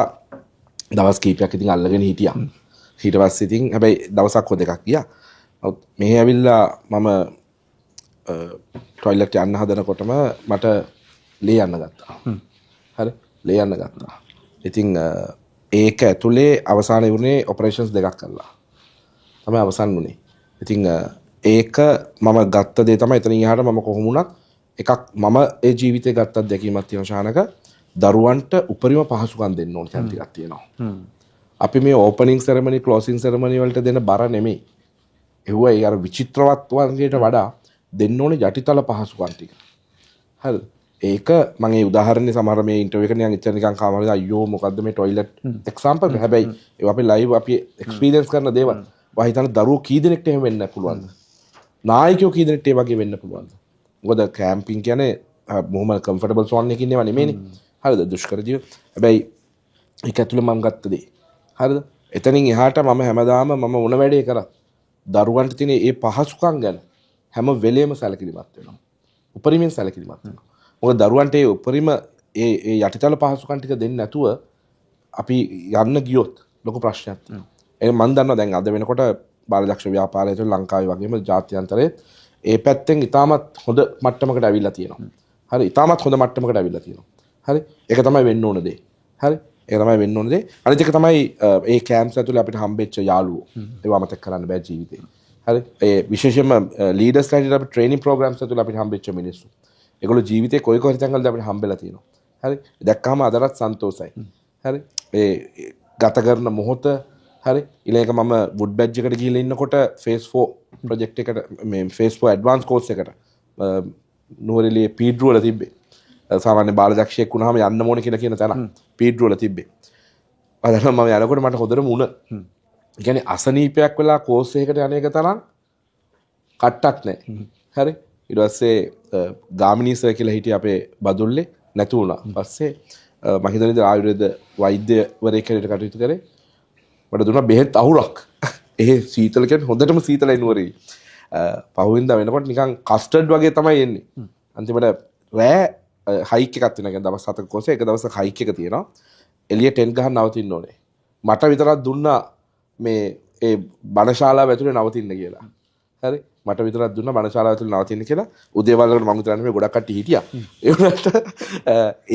දවස් කීපයක් ඉතින් අල්ලගෙන හිටියා ඊට පස්සේ ඉතින් හැබැයි දවසක් හො දෙකක් ගියා මෙහෙ ඇවිල්ලා මම ටොයිලට් යන්න හදනකොටම මට ලේ යන්න ගත්තා හරි ලේ යන්න ගත්තා ඉතින් ඒක ඇතුලේ අවසාන වුණේ ඔපරේෂන්ස් දෙකක් කළා තමයි අවසන් වුණේ ඉතින් ඒක මම ගත්ත දේ තමයි එතනින් එහාට මම කොහොම වුණත් එකක් මම ඒ ජීවිතේ ගත්ත අත්දැකීමක් තියෙනවා ශානක දරුවන්ට උපරිම පහසුකම් දෙන්න ඕන තැන් ටිකක් තියෙනවා අපි මේ ඕපනින් සෙරමනි ක්ලෝසින් සෙරමනි වලට දෙන බර නෙමෙයි ඒවා ඒ අර විචිත්‍රවත් වන්ගේට වඩා දෙන්න ඕනේ යටිතල පහසුකම් ටික හරිද ඒක මම ඒ උදාහරණේ සමහර මේ ඉන්ටර්විව් එකේ නිකන් ඉච්චර නිකන් කාමරේ අයියෝ මොකද්ද මේ ටොයිලට් එක්සැම්පල් හැබැයි ඒවා අපි ලයිව් අපි එක්ස්පීරියන්ස් කරන දේවල් වහ හිතන දරුවෝ කී දෙනෙක්ට එහෙම වෙන්න පුළුවන්ද නායකයෝ කී දෙනෙක්ට ඒ වගේ වෙන්න පුළුවන්ද මොකද කැම්පින් කියන්නේ බොහොම කම්ෆර්ටබල් සෝන් එකකින් නෙවෙයි නෙමෙයිනේ හරිද දුෂ්කර ජීව හැබැයි ඒක ඇතුළේ මම ගත්ත දේ හරිද එතනින් එහාට මම හැමදාම මම මොන වැඩේ කරත් දරුවන්ට තියෙන ඒ පහසුකම් ගැන හැම වෙලේම සැලකිලිමත් වෙනවා උපරිමයෙන් සැලකිලිමත් වෙනවා මොකද දරුවන්ට ඒ උපරිම ඒ යටිතල පහසුකම් ටික දෙන්නේ නැතුව අපි යන්න ගියොත් ලොකු ප්‍රශ්නයක් තියෙනවා ඒ මම දන්නවා දැන් අද වෙනකොට බාලදක්ෂ ව්‍යාපාරය තුළ ලංකාවේ වගේම ජාත්‍යන්තරයේ ඒ පැත්තෙන් ඉතාමත් හොඳ මට්ටමකට ඇවිල්ලා තියෙනවා හරි ඉතාමත් හොඳ මට්ටමකට ඇවිල්ලා තියෙනවා හරි ඒක තමයි වෙන්න ඕන දේ හරි ඒක තමයි වෙන්න ඕන දේ අනිත් එක තමයි ඒ කැම්ප්ස් ඇතුලේ අපිට හම්බෙච්ච යාළුවෝ ඒව අමතක කරන්න බෑ ජීවිතේ හරි ඒ විශේෂයෙන්ම ලීඩර්ස් ලයින්ට අපි ට්‍රේනින් ප්‍රෝග්‍රෑම්ස් ඇතුලේ අපිට හම්බෙච්ච මිනිස්සු ඒගොල්ලෝ ජීවිතේ කොයි කොයි තැන්වලද අපිට හම්බෙලා තියෙනවා හරි දැක්කම අදටත් සන්තෝෂයි හරි ඒ ගත කරන මොහොත හරි ඊළඟ මම වුඩ් බැජ් එකට ගිහිල්ලා ඉන්නකොට ෆේස් 4 ප්‍රොජෙක්ට් එකට මේ ෆේස් 4 ඇඩ්වාන්ස් කෝස් එකට නුවරඑළියේ පීඩ්රු වල තිබ්බේ සාමාන්‍ය බාලදක්ෂයෙක් වුණාම යන්න ඕනේ කියලා කියන තැන පීඩ්රු වල තිබ්බේ අදට මම යනකොට මට හොඳටම උණ ඒ කියන්නේ අසනීපයක් වෙලා කෝස් එකකට යන එක තරම් කට්ටක් නැහැ හරි ඊට පස්සේ ගාමිණී සර් කියලා හිටිය අපේ බදුල්ලේ නැතු වුණා පස්සේ මම හිතන්නේ ආයුර්වේද වෛද්‍යවරයෙක් හැටියට කටයුතු කරේ මට දුන්නා බෙහෙත් අහුරක් ඒ සීතල කියන්නේ හොඳටම සීතලයි නුවරේ පහුවෙන්දා වෙනකොට නිකන් කස්ටර්ඩ් වගේ තමයි එන්නේ අන්තිමට රෑ හයික් එකක් තියෙනවා කියන්නේ දවස් 7ක කොසේ එක දවසක හයික් එක තියෙනවා එළිය ටෙන්ට් ගහන්න නවතින්න ඕනේ මට විතරක් දුන්නා මේ ඒ බණශාලාව ඇතුලේ නවතින්න කියලා හරි මට විතරක් දුන්නා බණශාලාව ඇතුලේ නවතින්න කියලා උදේවල් වලට මම විතරක් නෙමෙයි ගොඩක් කට්ටිය හිටියා ඒ වුණාට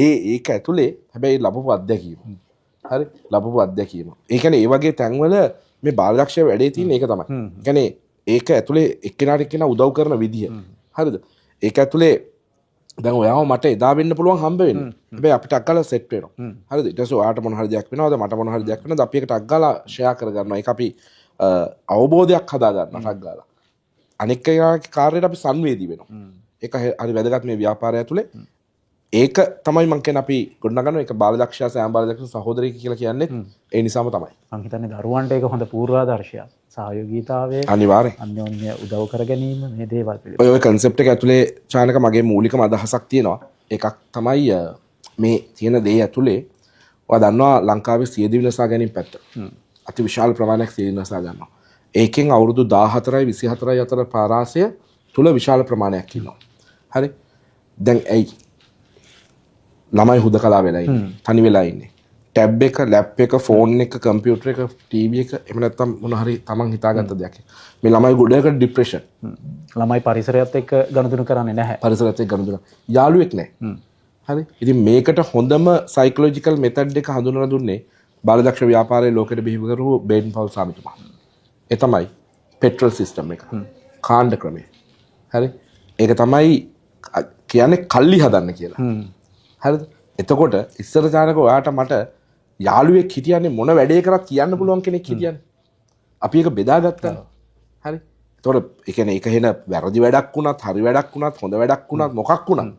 ඒක ඇතුලේ හැබැයි ලැබපු අත්දැකීම හරි ලැබපු අත්දැකීම ඒ කියන්නේ ඒ වගේ තැන්වල මේ බාලදක්ෂය වැඩේ තියෙන ඒක තමයි ඒ කියන්නේ ඒක ඇතුලේ එක්කෙනාට එක්කෙනා උදව් කරන විදිය හරිද ඒක ඇතුලේ දැන් ඔයාව මට එදා වෙන්න පුළුවන් හම්බ වෙන්න හැබැයි අපිට අක්කලා සෙට් වෙනවා හරිද ඊට පස්සේ ඔයාට මොන හරි දෙයක් වෙනවද මට මොන හරි දෙයක් වෙනවද අපි එකට අක්ගාලා ෂෙයා කර ගන්නවා ඒක අපි අවබෝධයක් හදා ගන්නවා අක්ගාලා අනෙක් කෙනාගේ කාර්යයට අපි සංවේදී වෙනවා ඒක හරි වැදගත් මේ ව්‍යාපාරය ඇතුලේ ඒක තමයි මං කියන්නේ අපි ගොඩනගන එක බාලදක්ෂයා සෑම බාලදක්ෂ සහෝදරයෙක් කියලා කියන්නේ ඒ නිසාම තමයි මං හිතන්නේ දරුවන්ට ඒක හොඳ පූර්වාදර්ශයක් සහයෝගීතාවය අනිවාර්යෙන් අන්‍යෝන්‍ය උදව් කර ගැනීම මේ දේවල් පිළිබඳව ඔය කන්සෙප්ට් එක ඇතුලේ චානක මගේ මූලිකම අදහසක් තියෙනවා එකක් තමයි මේ තියෙන දේ ඇතුලේ ඔයා දන්නවා ලංකාවේ සියදිවි නසා ගැනීම පැත්ත අති විශාල ප්‍රමාණයක් සියදිවි නසා ගන්නවා ඒකෙන් අවුරුදු 14යි 24යි අතර පරාසය තුල විශාල ප්‍රමාණයක් ඉන්නවා හරි දැන් ඇයි ළමයි හුදකලා වෙලා ඉන්නේ තනි වෙලා ඉන්නේ ටැබ් එක ලැප් එක ෆෝන් එක කම්පියුටර් එක ටීවී එක එහෙම නැත්නම් මොන හරි තමන් හිතාගත්ත දෙයක් මේ ළමයි ගොඩකට ડિප්‍රෙෂන් ළමයි පරිසරයත් එක්ක ගනුදෙනු කරන්නේ නැහැ පරිසරයත් එක්ක ගනුදෙනු යාළුවෙක් නැහැ හරි ඉතින් මේකට හොඳම සයිකොලොජිකල් මෙතඩ් එක හඳුන්වලා දුන්නේ බාලදක්ෂ ව්‍යාපාරයේ ලෝකෙට බිහි කරපු බේන් පවුල් සාමිතුමා ඒ තමයි පෙට්‍රල් සිස්ටම් එක කාණ්ඩ ක්‍රමය හරි ඒක තමයි කියන්නේ කල්ලි හදන්න කියලා හරිද එතකොට ඉස්සර ජානක ඔයාට මට යාළුවෙක් හිටියන්නේ මොන වැඩේ කරත් කියන්න පුළුවන් කෙනෙක් හිටියන්නේ අපි ඒක බෙදාගත්තා හරි එතකොට ඒ කියන්නේ ඒක වෙන වැරදි වැඩක් වුණත් හරි වැඩක් වුණත් හොඳ වැඩක් වුණත් මොකක් වුණත්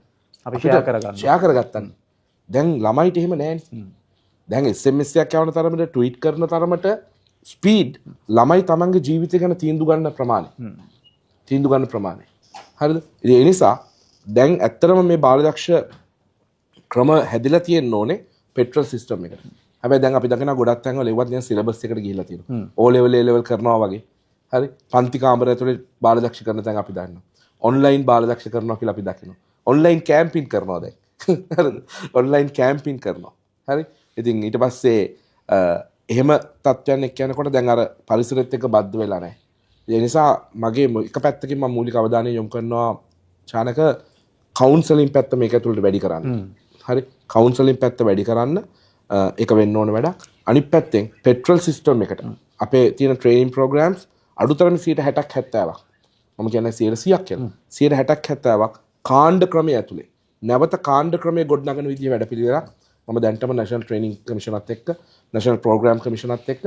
අපි ෂෙයා කරගත්තා දැන් ළමයිට එහෙම නැහැනේ දැන් SMS එකක් යවන තරමට ට්වීට් කරන තරමට ස්පීඩ් ළමයි තමන්ගේ ජීවිතය ගැන තීන්දුව ගන්න ප්‍රමාණය හරිද ඒ නිසා දැන් ඇත්තටම මේ බාලදක්ෂ ක්‍රම හැදිලා තියෙන්න ඕනේ පෙට්‍රල් සිස්ටම් එකට. හැබැයි දැන් අපි දකිනවා ගොඩක් තැන්වල ඒවත් දැන් සිලබස් එකට ගිහිල්ලා තියෙනවා. O level A level කරනවා වගේ. හරි. පන්ති කාමරය ඇතුලේ බාලදක්ෂ කරන තැන් අපි දන්නවා. ඔන්ලයින් බාලදක්ෂ කරනවා කියලා අපි දකිනවා. ඔන්ලයින් කැම්පින් කරනවා දැන්. හරිද? ඔන්ලයින් කැම්පින් කරනවා. හරි. ඉතින් ඊට පස්සේ එහෙම තත්ත්වයන් එක්ක යනකොට දැන් අර පරිසරෙත් එක්ක බද්ධ වෙලා නැහැ. ඒ නිසා මගේ එක පැත්තකින් මම මූලික අවධානය යොමු කරනවා චානක කවුන්සලින් පැත්ත මේක ඇතුළට වැඩි කරන්න. හරි. කවුන්සලින් පැත්ත වැඩි කරන්න ඒක වෙන්න ඕන වැඩක්. අනිත් පැත්තෙන් පෙට්‍රල් සිස්ටම් එකට අපේ තියෙන ට්‍රේනින් ප්‍රෝග්‍රෑම්ස් අඩුතරම 60ක් 70ක්. මම කියන්නේ 100ක් කියලා. 60ක් 70ක් කාණ්ඩ ක්‍රමයේ ඇතුලේ. නැවත කාණ්ඩ ක්‍රමයේ ගොඩනගන විදිය වැඩපිළිවෙලක් මම දැන්ටම නැෂනල් ට්‍රේනින් කමිෂනත් එක්ක නැෂනල් ප්‍රෝග්‍රෑම් කමිෂනත් එක්ක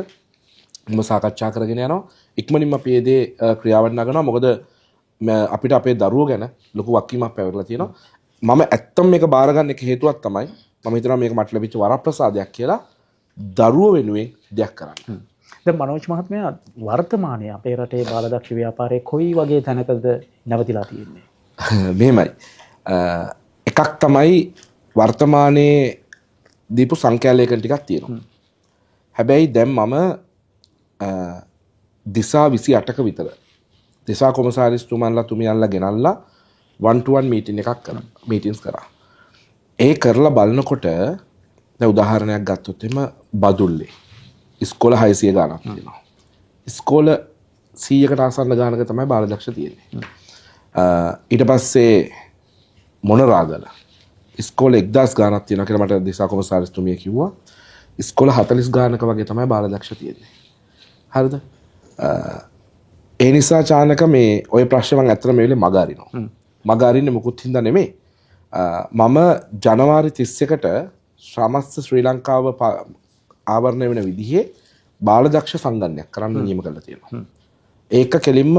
මම සාකච්ඡා කරගෙන යනවා. ඉක්මනින්ම අපි මේ දේ ක්‍රියාවට නගනවා. මොකද අපිට අපේ දරුවෝ ගැන ලොකු වක්කීමක් පැවරලා තියෙනවා. මම ඇත්තම මේක බාර ගන්න එක හේතුවක් තමයි මම හිතනවා මේක මට ලැබිච්ච වරප්‍රසාදයක් කියලා දරුවෝ වෙනුවෙන් දෙයක් කරන්න. දැන් මනෝජ් මහත්මයා වර්තමානයේ අපේ රටේ බාලදක්ෂ ව්‍යාපාරයේ කොයි වගේ තැනකද නැවතිලා තියෙන්නේ? මෙහෙමයි. එකක් තමයි වර්තමානයේ දීපු සංඛ්‍යාලේඛන ටිකක් තියෙනවා. හැබැයි දැන් මම දිසා 28ක විතර දිසා කොමසාරිස්තුමන්ලා තුමියන්ලා ගෙනල්ලා 1-to-1 මීටින් එකක් කරා. මීටින්ස් කරා. ඒ කරලා බලනකොට දැන් උදාහරණයක් ගත්තොත් එම බදුල්ලේ ඉස්කෝල 600 ගාණක් තියෙනවා. ඉස්කෝල 100කට ආසන්න ගාණක තමයි බාලදක්ෂ තියෙන්නේ. ඊට පස්සේ මොනරාගල ඉස්කෝල 1000 ගාණක් තියෙනවා කියලා මට දිසා කොමසාරිස්තුමිය කිව්වා. ඉස්කෝල 40 ගාණක වගේ තමයි බාලදක්ෂ තියෙන්නේ. හරිද? ඒ නිසා චානක මේ ওই ප්‍රශ්නේ මම ඇත්තටම මේ වෙලේ මග අරිනවා. මග අරින්නේ මොකුත් හින්දා නෙමෙයි. මම ජනවාරි 31ට ශ්‍රමස්ත ශ්‍රී ලංකාව ආවරණය වෙන විදිහේ බාලදක්ෂ සංගණනයක් කරන්න නියම කරලා තියෙනවා. ඒක කෙලින්ම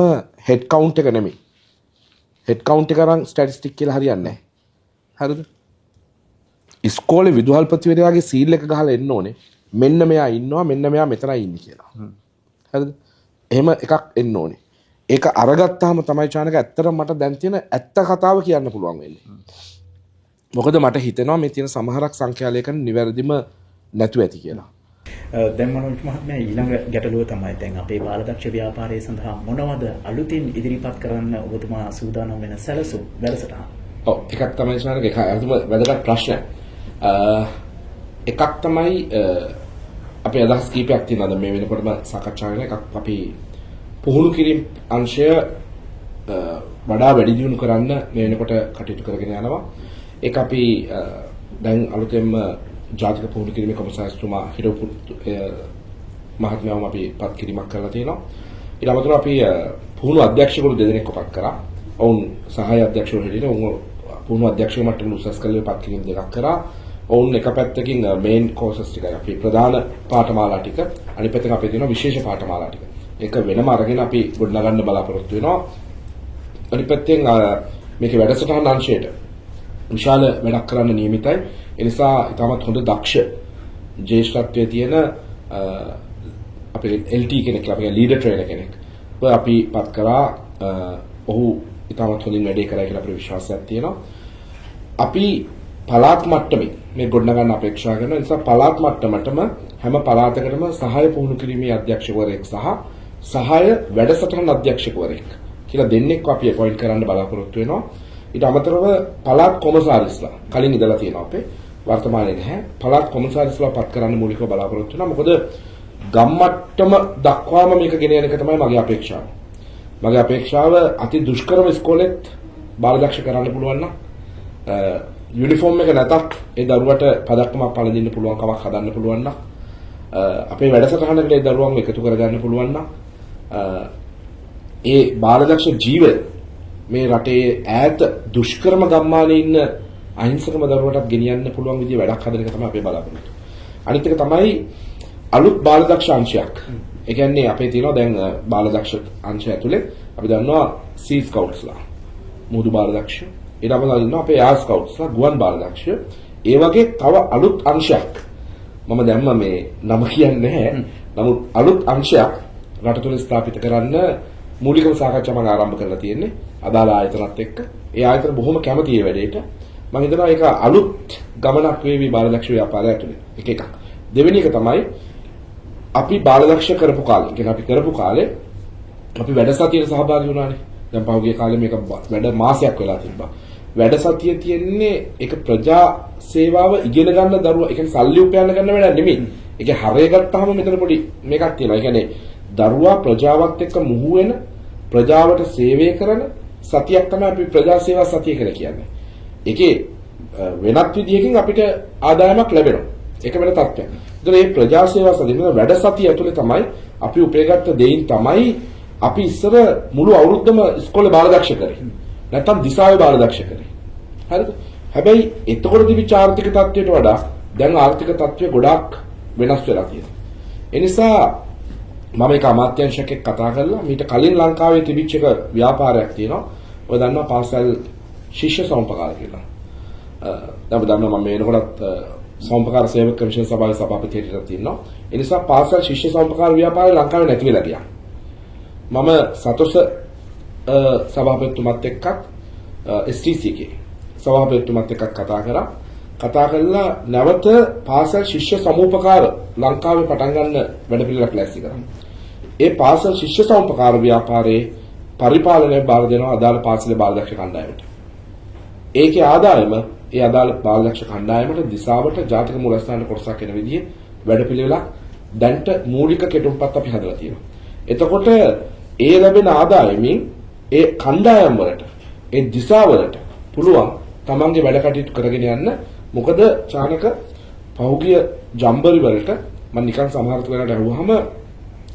හෙඩ් කවුන්ට් එක නෙමෙයි. හෙඩ් කවුන්ට් එක අරන් ස්ටැටිස්ටික් කියලා හරියන්නේ නැහැ. හරිද? ඉස්කෝලේ විදුහල්පතිවරයාගේ සීල් එක ගහලා එන්න ඕනේ. මෙන්න මෙයා ඉන්නවා මෙන්න මෙයා මෙතනයි ඉන්නේ කියලා. හරිද? එහෙම එකක් එන්න ඕනේ. ඒක අරගත්තාම තමයි චානක ඇත්තටම මට දැන් තියෙන ඇත්ත කතාව කියන්න පුළුවන් වෙන්නේ. මොකද මට හිතෙනවා මේ තියෙන සමහරක් සංඛ්‍යාලේඛන නිවැරදිම නැතුව ඇති කියලා. දැන් මනෝජ් මහත්මයා ඊළඟ ගැටලුව තමයි දැන් අපේ බාලදක්ෂ ව්‍යාපාරය සඳහා මොනවද අලුතින් ඉදිරිපත් කරන්න ඔබතුමා සූදානම් වෙන සැලසුම් වැඩසටහන? ඔව් එකක් තමයි චානක ඒක අන්තිම වැදගත් ප්‍රශ්නයක්. එකක් තමයි අපේ අදහස් කීපයක් තියෙනවා මේ වෙනකොටම සාකච්ඡා වෙන එකක් අපි පුහුණු කිරීම අංශය වඩා වැඩි දියුණු කරන්න මේ වෙනකොට කටයුතු කරගෙන යනවා. ඒක අපි දැන් අලුතෙන්ම ජාතික පුහුණු කිරීමේ කොමසාරිස්තුමා හිටපු මහත්මයාම අපි පත් කිරීමක් කරලා තියෙනවා. ඊට අමතරව අපි පුහුණු අධ්‍යක්ෂකවරු දෙදෙනෙක්ව පත් කරා. ඔවුන් සහාය අධ්‍යක්ෂකවරු හිටියේ. ඔවුන් පුහුණු අධ්‍යක්ෂක මට්ටමේ උසස් කළේ පත් කිරීම දෙකක් කරා. ඔවුන් එක පැත්තකින් මේන් කෝසස් ටිකයි අපි ප්‍රධාන පාඨමාලා ටික අනිත් පැත්තකින් අපේ තියෙනවා විශේෂ පාඨමාලා ටික. ඒක වෙනම අරගෙන අපි ගොඩනගන්න බලාපොරොත්තු වෙනවා. අනිත් පැත්තෙන් මේකේ වැඩසටහන අංශයට විශාල වැඩක් කරන්න නියමිතයි. ඒ නිසා ඉතාමත් හොඳ දක්ෂ ජේෂ්ඨත්වයේ තියෙන අපේ LT කෙනෙක් අපේ ලීඩර් ට්‍රේනර් කෙනෙක්. අපි පත් කරා ඔහු ඉතාමත් හොඳින් වැඩේ කරයි කියලා අපේ විශ්වාසයක් තියෙනවා. අපි පළාත් මට්ටමේ මේ ගොඩනගන්න අපේක්ෂා කරන නිසා පළාත් මට්ටමටම හැම පළාතකටම සහාය පුහුණු කිරීමේ අධ්‍යක්ෂකවරයෙක් සහාය වැඩසටහන අධ්‍යක්ෂකවරයෙක් කියලා දෙන්නෙක් අපි අපොයින්ට් කරන්න බලාපොරොත්තු වෙනවා. ඊට අමතරව පළාත් කොමසාරිස්ලා කලින් ඉඳලා තියෙනවා අපේ වර්තමානයේ නැහැ. පළාත් කොමසාරිස්ලා පත් කරන්න මූලිකව බලාපොරොත්තු වෙනවා. මොකද ගම්මට්ටම දක්වාම මේක ගෙන යන එක තමයි මගේ අපේක්ෂාව. මගේ අපේක්ෂාව අති දුෂ්කරම ඉස්කෝලෙත් බාලදක්ෂ කරන්න පුළුවන් නම් යුනිෆෝම් එක නැතත් ඒ දරුවට පදක්කමක් පළඳින්න පුළුවන් කමක් හදන්න පුළුවන් නම් අපේ වැඩසටහනකට ඒ දරුවන් එකතු කරගන්න පුළුවන් නම් ඒ බාලදක්ෂ ජීවය මේ රටේ ඈත දුෂ්කරම ගම්මානයේ ඉන්න අහිංසකම දරුවටත් ගෙනියන්න පුළුවන් විදිහේ වැඩක් හදන එක තමයි අපේ බලාපොරොත්තු. අනිත් එක තමයි අලුත් බාලදක්ෂ අංශයක්. ඒ කියන්නේ අපේ තියෙනවා දැන් බාලදක්ෂ අංශය ඇතුලේ අපි දන්නවා සී ස්කවුට්ස්ලා මුහුදු බාලදක්ෂ ඊට අමතරව ඉන්නවා අපේ එයාර් ස්කවුට්ස්ලා ගුවන් බාලදක්ෂ. ඒ වගේ තව අලුත් අංශයක් මම දැම්ම මේ නම කියන්නේ නැහැ. නමුත් අලුත් අංශයක් රට තුළ ස්ථාපිත කරන්න මූලිකව සාකච්ඡා මම ආරම්භ කරලා තියෙන්නේ අදාළ ආයතනත් එක්ක. ඒ ආයතන බොහොම කැමති ඒ වැඩේට. මම හිතනවා ඒක අලුත් ගමනක් වේවි බාලදක්ෂ ව්‍යාපාරය ඇතුලේ. එක. දෙවෙනි එක තමයි අපි බාලදක්ෂ කරපු කාලේ. කියන්නේ අපි කරපු කාලේ අපි වැඩසතියට සහභාගී වුණානේ. දැන් පහුගිය කාලේ මේක වැඩ මාසයක් වෙලා තිබ්බා. වැඩසතිය තියෙන්නේ ඒක ප්‍රජා සේවාව ඉගෙන ගන්න දරුවා. ඒ කියන්නේ සල්ලි උපයන්න ගන්න වැඩක් නෙමෙයි. ඒක හරය ගත්තාම මෙතන පොඩි මේකක් තියෙනවා. ඒ කියන්නේ දරුවා ප්‍රජාවත් එක්ක මුහු වෙන ප්‍රජාවට සේවය කරන සතියක් තමයි අපි ප්‍රජා සේවා සතිය කියලා කියන්නේ. ඒකේ වෙනත් විදිහකින් අපිට ආදායමක් ලැබෙනවා. ඒක වෙන තත්ත්වයක්. ඒතර මේ ප්‍රජා සේවා සතිය වැඩ සතිය ඇතුලේ තමයි අපි උපයගත්ත දෙයින් තමයි අපි ඉස්සර මුළු අවුරුද්දම ඉස්කෝලේ බාලදක්ෂ කරේ. නැත්තම් දිසාවේ බාලදක්ෂ කරේ. හරිද? හැබැයි එතකොට තිබිච්ච ආර්ථික තත්ත්වයට වඩා දැන් ආර්ථික තත්ත්වය ගොඩාක් වෙනස් වෙලා තියෙනවා. ඒ නිසා මම එක අමාත්‍යාංශයක් එක්ක කතා කරලා මීට කලින් ලංකාවේ තිබිච්ච එක ව්‍යාපාරයක් තියෙනවා. ඔය දන්නවා පාසල් ශිෂ්‍ය සම්පකාර කියලා. දැන් දන්නවා මම මේනකොටත් සම්පකාර සේවක කමිෂන් සභාවේ සභාපති හිටියට තියෙනවා. ඒ නිසා පාසල් ශිෂ්‍ය සම්පකාර ව්‍යාපාරය ලංකාවේ නැති වෙලා ගියා. මම සතොස සභාපතිතුමත් එක්කත් STC එකේ සභාපතිතුමත් එක්ක කතා කරලා නැවත පාසල් ශිෂ්‍ය සමූපකාර ලංකාවේ පටන් ගන්න වැඩපිළිවෙලක් ලෑස්ති කරා. ඒ පාසල් ශිෂ්‍ය සමූපකාර ව්‍යාපාරයේ පරිපාලනය බාර දෙනවා අදාළ පාසලේ බාලදක්ෂ කණ්ඩායමට. ඒකේ ආදායම ඒ අදාළ බාලදක්ෂ කණ්ඩායමට දිසාවට ජාතික මූලස්ථාන කොටසක් වෙන විදිහේ වැඩපිළිවෙලක් දැන්ට මූලික කෙටුම්පත් අපි හදලා තියෙනවා. එතකොට ඒ ලැබෙන ආදායමින් ඒ කණ්ඩායම් වලට ඒ දිසාවලට පුළුවන් තමන්ගේ වැඩ කටයුතු කරගෙන යන්න. මොකද චානක පහුගිය ජම්බරි වලට මම නිකන් සමහර වෙලාවට අහුවාම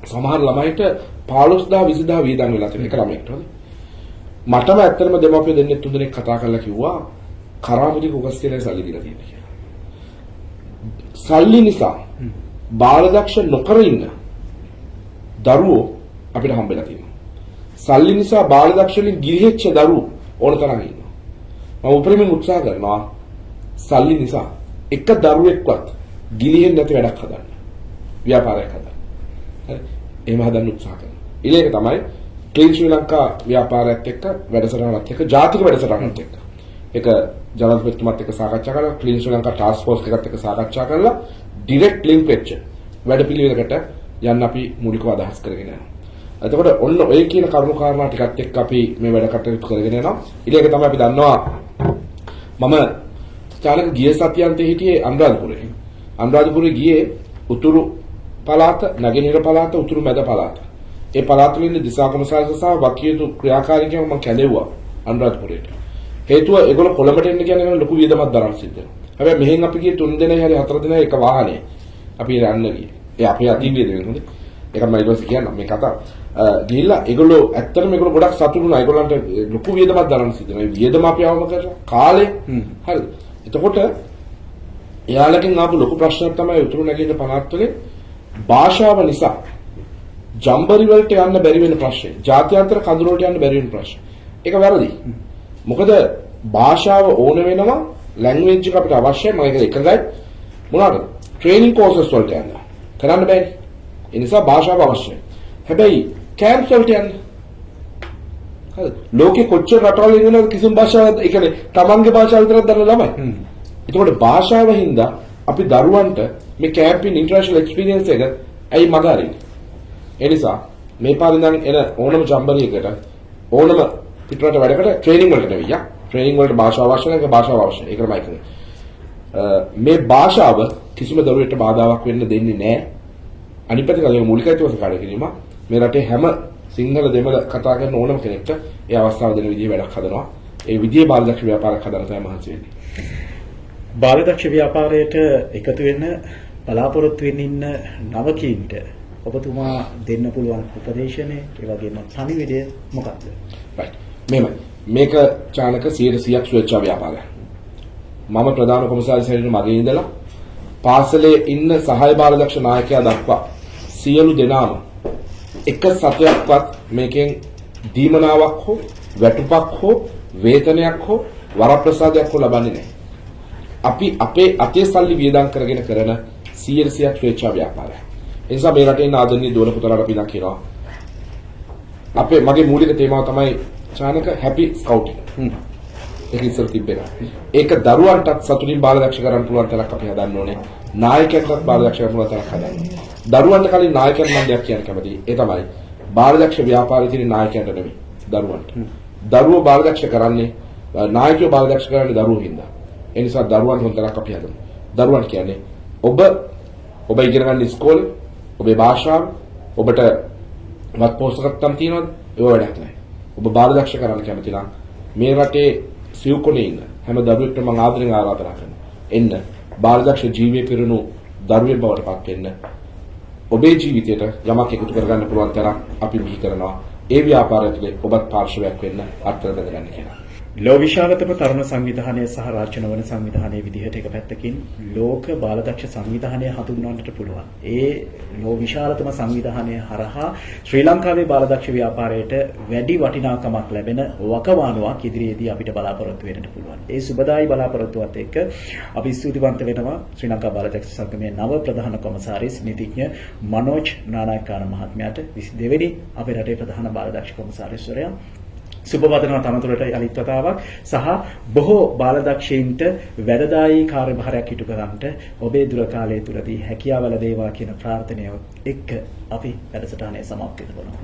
සමහර ළමයිට 15000 20000 වියදම් වෙලා තියෙන එක ළමයෙක්ට හරි. මටම ඇත්තටම දෙමාපියෝ දෙන්නෙක් තුන් දෙනෙක් කතා කරලා කිව්වා කරාමුදි කුගස් කියලා සල්ලි දීලා තියෙනවා කියලා. සල්ලි නිසා බාලදක්ෂ නොකර ඉන්න දරුවෝ අපිට හම්බෙලා තියෙනවා. සල්ලි නිසා බාලදක්ෂ වලින් ගිරිහෙච්ච දරුවෝ ඕන තරම් ඉන්නවා. මම උපරිමයෙන් උත්සාහ කරනවා සල්ලි නිසා එක දරුවෙක්වත් ගිලිහෙන්නේ නැති වැඩක් හදන්න. ව්‍යාපාරයක් හදන්න. හරි. එහෙම හදන්න උත්සාහ කරනවා. ඊළඟ තමයි ක්ලීන් ශ්‍රී ලංකා ව්‍යාපාරයත් එක්ක වැඩසටහනත් එක්ක ජාතික වැඩසටහනත් එක්ක. ඒක ජනාධිපතිතුමත් එක්ක සාකච්ඡා කරලා ක්ලීන් ශ්‍රී ලංකා ටාස්ක් ෆෝස් එකත් එක්ක සාකච්ඡා කරලා ඩිරෙක්ට් ලින්ක් වෙච්ච වැඩපිළිවෙලකට යන්න අපි මූලිකව අදහස් කරගෙන යනවා. එතකොට ඔන්න ඔය කියන කරුණු කාරණා ටිකත් එක්ක අපි මේ වැඩ කටයුතු කරගෙන යනවා. ඊළඟ තමයි අපි දන්නවා මම චාලක ගිය සතියන්තේ හිටියේ අනුරාධපුරේ. අනුරාධපුරේ ගියේ උතුරු පළාත, නැගෙනහිර පළාත, උතුරු මැද පළාත. ඒ පළාත් වල ඉන්න දිසා කොමසාරිස සහ වකීතු ක්‍රියාකාරීකම මම කැඳෙව්වා අනුරාධපුරේට. හේතුව ඒගොල්ලෝ කොළඹට එන්න කියන්නේ ලොකු වියදමක් දරන්න සිද්ධ වෙනවා. හැබැයි මෙහෙන් අපි ගියේ 3 දිනයි හරි 4 දිනයි එක වාහනේ. අපි යන්න ගියේ. ඒ අපේ අතිවියද වෙන්නේ. ඒක මම ඊට පස්සේ කියන්නම් මේ කතාව. ගිහිල්ලා ඒගොල්ලෝ ඇත්තටම ඒගොල්ලෝ ගොඩක් සතුටු වුණා. ඒගොල්ලන්ට ලොකු වියදමක් දරන්න සිද්ධ වෙනවා. මේ වියදම අපි අවම කරලා කාලේ හරිද? එතකොට එයාලකින් ආපු ලොකු ප්‍රශ්නයක් තමයි උතුරු නැගෙනහිර පළාත් වල භාෂාව නිසා ජම්බරි වලට යන්න බැරි වෙන ප්‍රශ්නේ. ජාත්‍යන්තර කඳුර වලට යන්න බැරි වෙන ප්‍රශ්නේ. ඒක වැරදි. මොකද භාෂාව ඕන වෙනවා ලැන්ග්වේජ් එක අපිට අවශ්‍යයි. මම ඒක එකගයි මොනවාද? ට්‍රේනින් කෝසස් වලට යන්න. කරන්න බැරි. ඒ නිසා භාෂාව අවශ්‍යයි. හැබැයි කැම්ප්ස් වලට යන්න. හරිද? ලෝකෙ කොච්චර රටවල් ඉන්නවද කිසිම භාෂාවක් ඒ කියන්නේ තමන්ගේ භාෂාව විතරක් දන්න ළමයි. එතකොට භාෂාව හින්දා අපි දරුවන්ට මේ කැම්පින් ඉන්ටර්නැෂනල් එක්ස්පීරියන්ස් එක ඇයි මග අරින්නේ? ඒ නිසා මේ පාරේ ඉඳන් එන ඕනම ජම්බරියකට ඕනම පිටරට වැඩකට ට්‍රේනින් වලට නෙවෙයි. ට්‍රේනින් වලට භාෂාව අවශ්‍ය නැහැ. භාෂාව අවශ්‍යයි. ඒකමයි කියන්නේ. මේ භාෂාව කිසිම දරුවෙකුට බාධාවක් වෙන්න දෙන්නේ නැහැ. අනිත් පැත්තට ඒක මූලිකත්වයෙන් කාඩ කිරීම මේ රටේ හැම සිංහල දෙමළ කතා කරන ඕනම කෙනෙක්ට ඒ අවස්ථාව දෙන විදිහේ වැඩක් හදනවා. ඒ විදිහේ බාලදක්ෂ ව්‍යාපාරයක් හදන්න තමයි මහන්සි වෙන්නේ. බාලදක්ෂ ව්‍යාපාරයට එකතු වෙන්න බලාපොරොත්තු වෙන්න ඉන්න නවකීන්ට ඔබතුමා දෙන්න පුළුවන් උපදේශනේ ඒ වගේම පණිවිඩය මොකක්ද? right. මේක චානක 100% ස්වේච්ඡා ව්‍යාපාරයක්. මම ප්‍රධාන කොමසාරිස් හැටියට මගේ ඉඳලා පාසලේ ඉන්න සහාය බාලදක්ෂ නායකයා දක්වා සියලු දෙනාම එක සතයක්වත් මේකෙන් දීමනාවක් හෝ වැටුපක් හෝ වේතනයක් හෝ වරප්‍රසාදයක් හෝ ලබන්නේ නැහැ. අපි අපේ අතේ සල්ලි වියදම් කරගෙන කරන 100% ස්වේච්ඡා ව්‍යාපාරයක්. ඒ නිසා මේ රටේ ආදරණීය දුවන පුතාලාට පිනක් කියනවා. අපේ මගේ මූලික තේමාව තමයි චානක හැපි ස්කවුටින්. ඒක ඉස්සර තිබෙනවා. ඒක දරුවන්ටත් සතුටින් බාලදක්ෂ කරන්න පුළුවන් තරක් අපි හදන්න ඕනේ. නායකයන්ටත් බාලදක්ෂ කරන්න පුළුවන් තරක් හදන්න ඕනේ. දරුවන්ට කලින් නායකයන් මම දෙයක් කියන්න කැමතියි. ඒ තමයි බාලදක්ෂ ව්‍යාපාරයේ තියෙන නායකයන්ට නෙමෙයි දරුවන්ට. දරුවෝ බාලදක්ෂ කරන්නේ නායකයෝ බාලදක්ෂ කරන්නේ දරුවෝ හින්දා. ඒ නිසා දරුවන් හොන්තරක් අපි හදමු. දරුවන් කියන්නේ ඔබ ඉගෙන ගන්න ඉස්කෝලේ ඔබේ භාෂාව ඔබට වත් පොස්තකම් තියනවද? ඒව වැඩක් නැහැ. ඔබ බාලදක්ෂ කරන්න කැමති නම් මේ රටේ සිව්කොනේ ඉන්න හැම දරුවෙක්ටම මම ආදරෙන් ආරාධනා කරනවා. එන්න බාලදක්ෂ ජීවිතය පිරුණු දරුවෙක් බවට පත් වෙන්න. ඔබේ ජීවිතයට යමක් එකතු කරගන්න පුළුවන් තරම් අපි බිහි කරනවා. ඒ ව්‍යාපාරය තුළ ඔබත් පාර්ශවයක් වෙන්න අත්වල බඳගන්න කියලා. ලෝ විශාලතම තරුණ සංවිධානය සහ රාජ්‍ය නොවන සංවිධානයේ විදිහට එක පැත්තකින් ලෝක බාලදක්ෂ සංවිධානය හඳුන්වන්නට පුළුවන්. ඒ ලෝ විශාලතම සංවිධානය හරහා ශ්‍රී ලංකාවේ බාලදක්ෂ ව්‍යාපාරයට වැඩි වටිනාකමක් ලැබෙන වකවානුවක් ඉදිරියේදී අපිට බලාපොරොත්තු වෙන්නට පුළුවන්. ඒ සුබදායි බලාපොරොත්තුවත් එක්ක අපි ස්තුතිවන්ත වෙනවා ශ්‍රී ලංකා බාලදක්ෂ සංගමයේ නව ප්‍රධාන කොමසාරිස් නීතිඥ මනෝජ් නානායකාන මහත්මයාට 22 වෙනි අපේ රටේ ප්‍රධාන බාලදක්ෂ කොමසාරිස්වරයා සුබවදන තනතුරට යලිත් වතාවක් සහ බොහෝ බාලදක්ෂයින්ට වැඩදායී කාර්යභාරයක් ඉටු කරන්නට ඔබේ දුර කාලය තුලදී හැකියාව ලැබේවා කියන ප්‍රාර්ථනාව එක්ක අපි වැඩසටහනේ සමාප්ත කරනවා.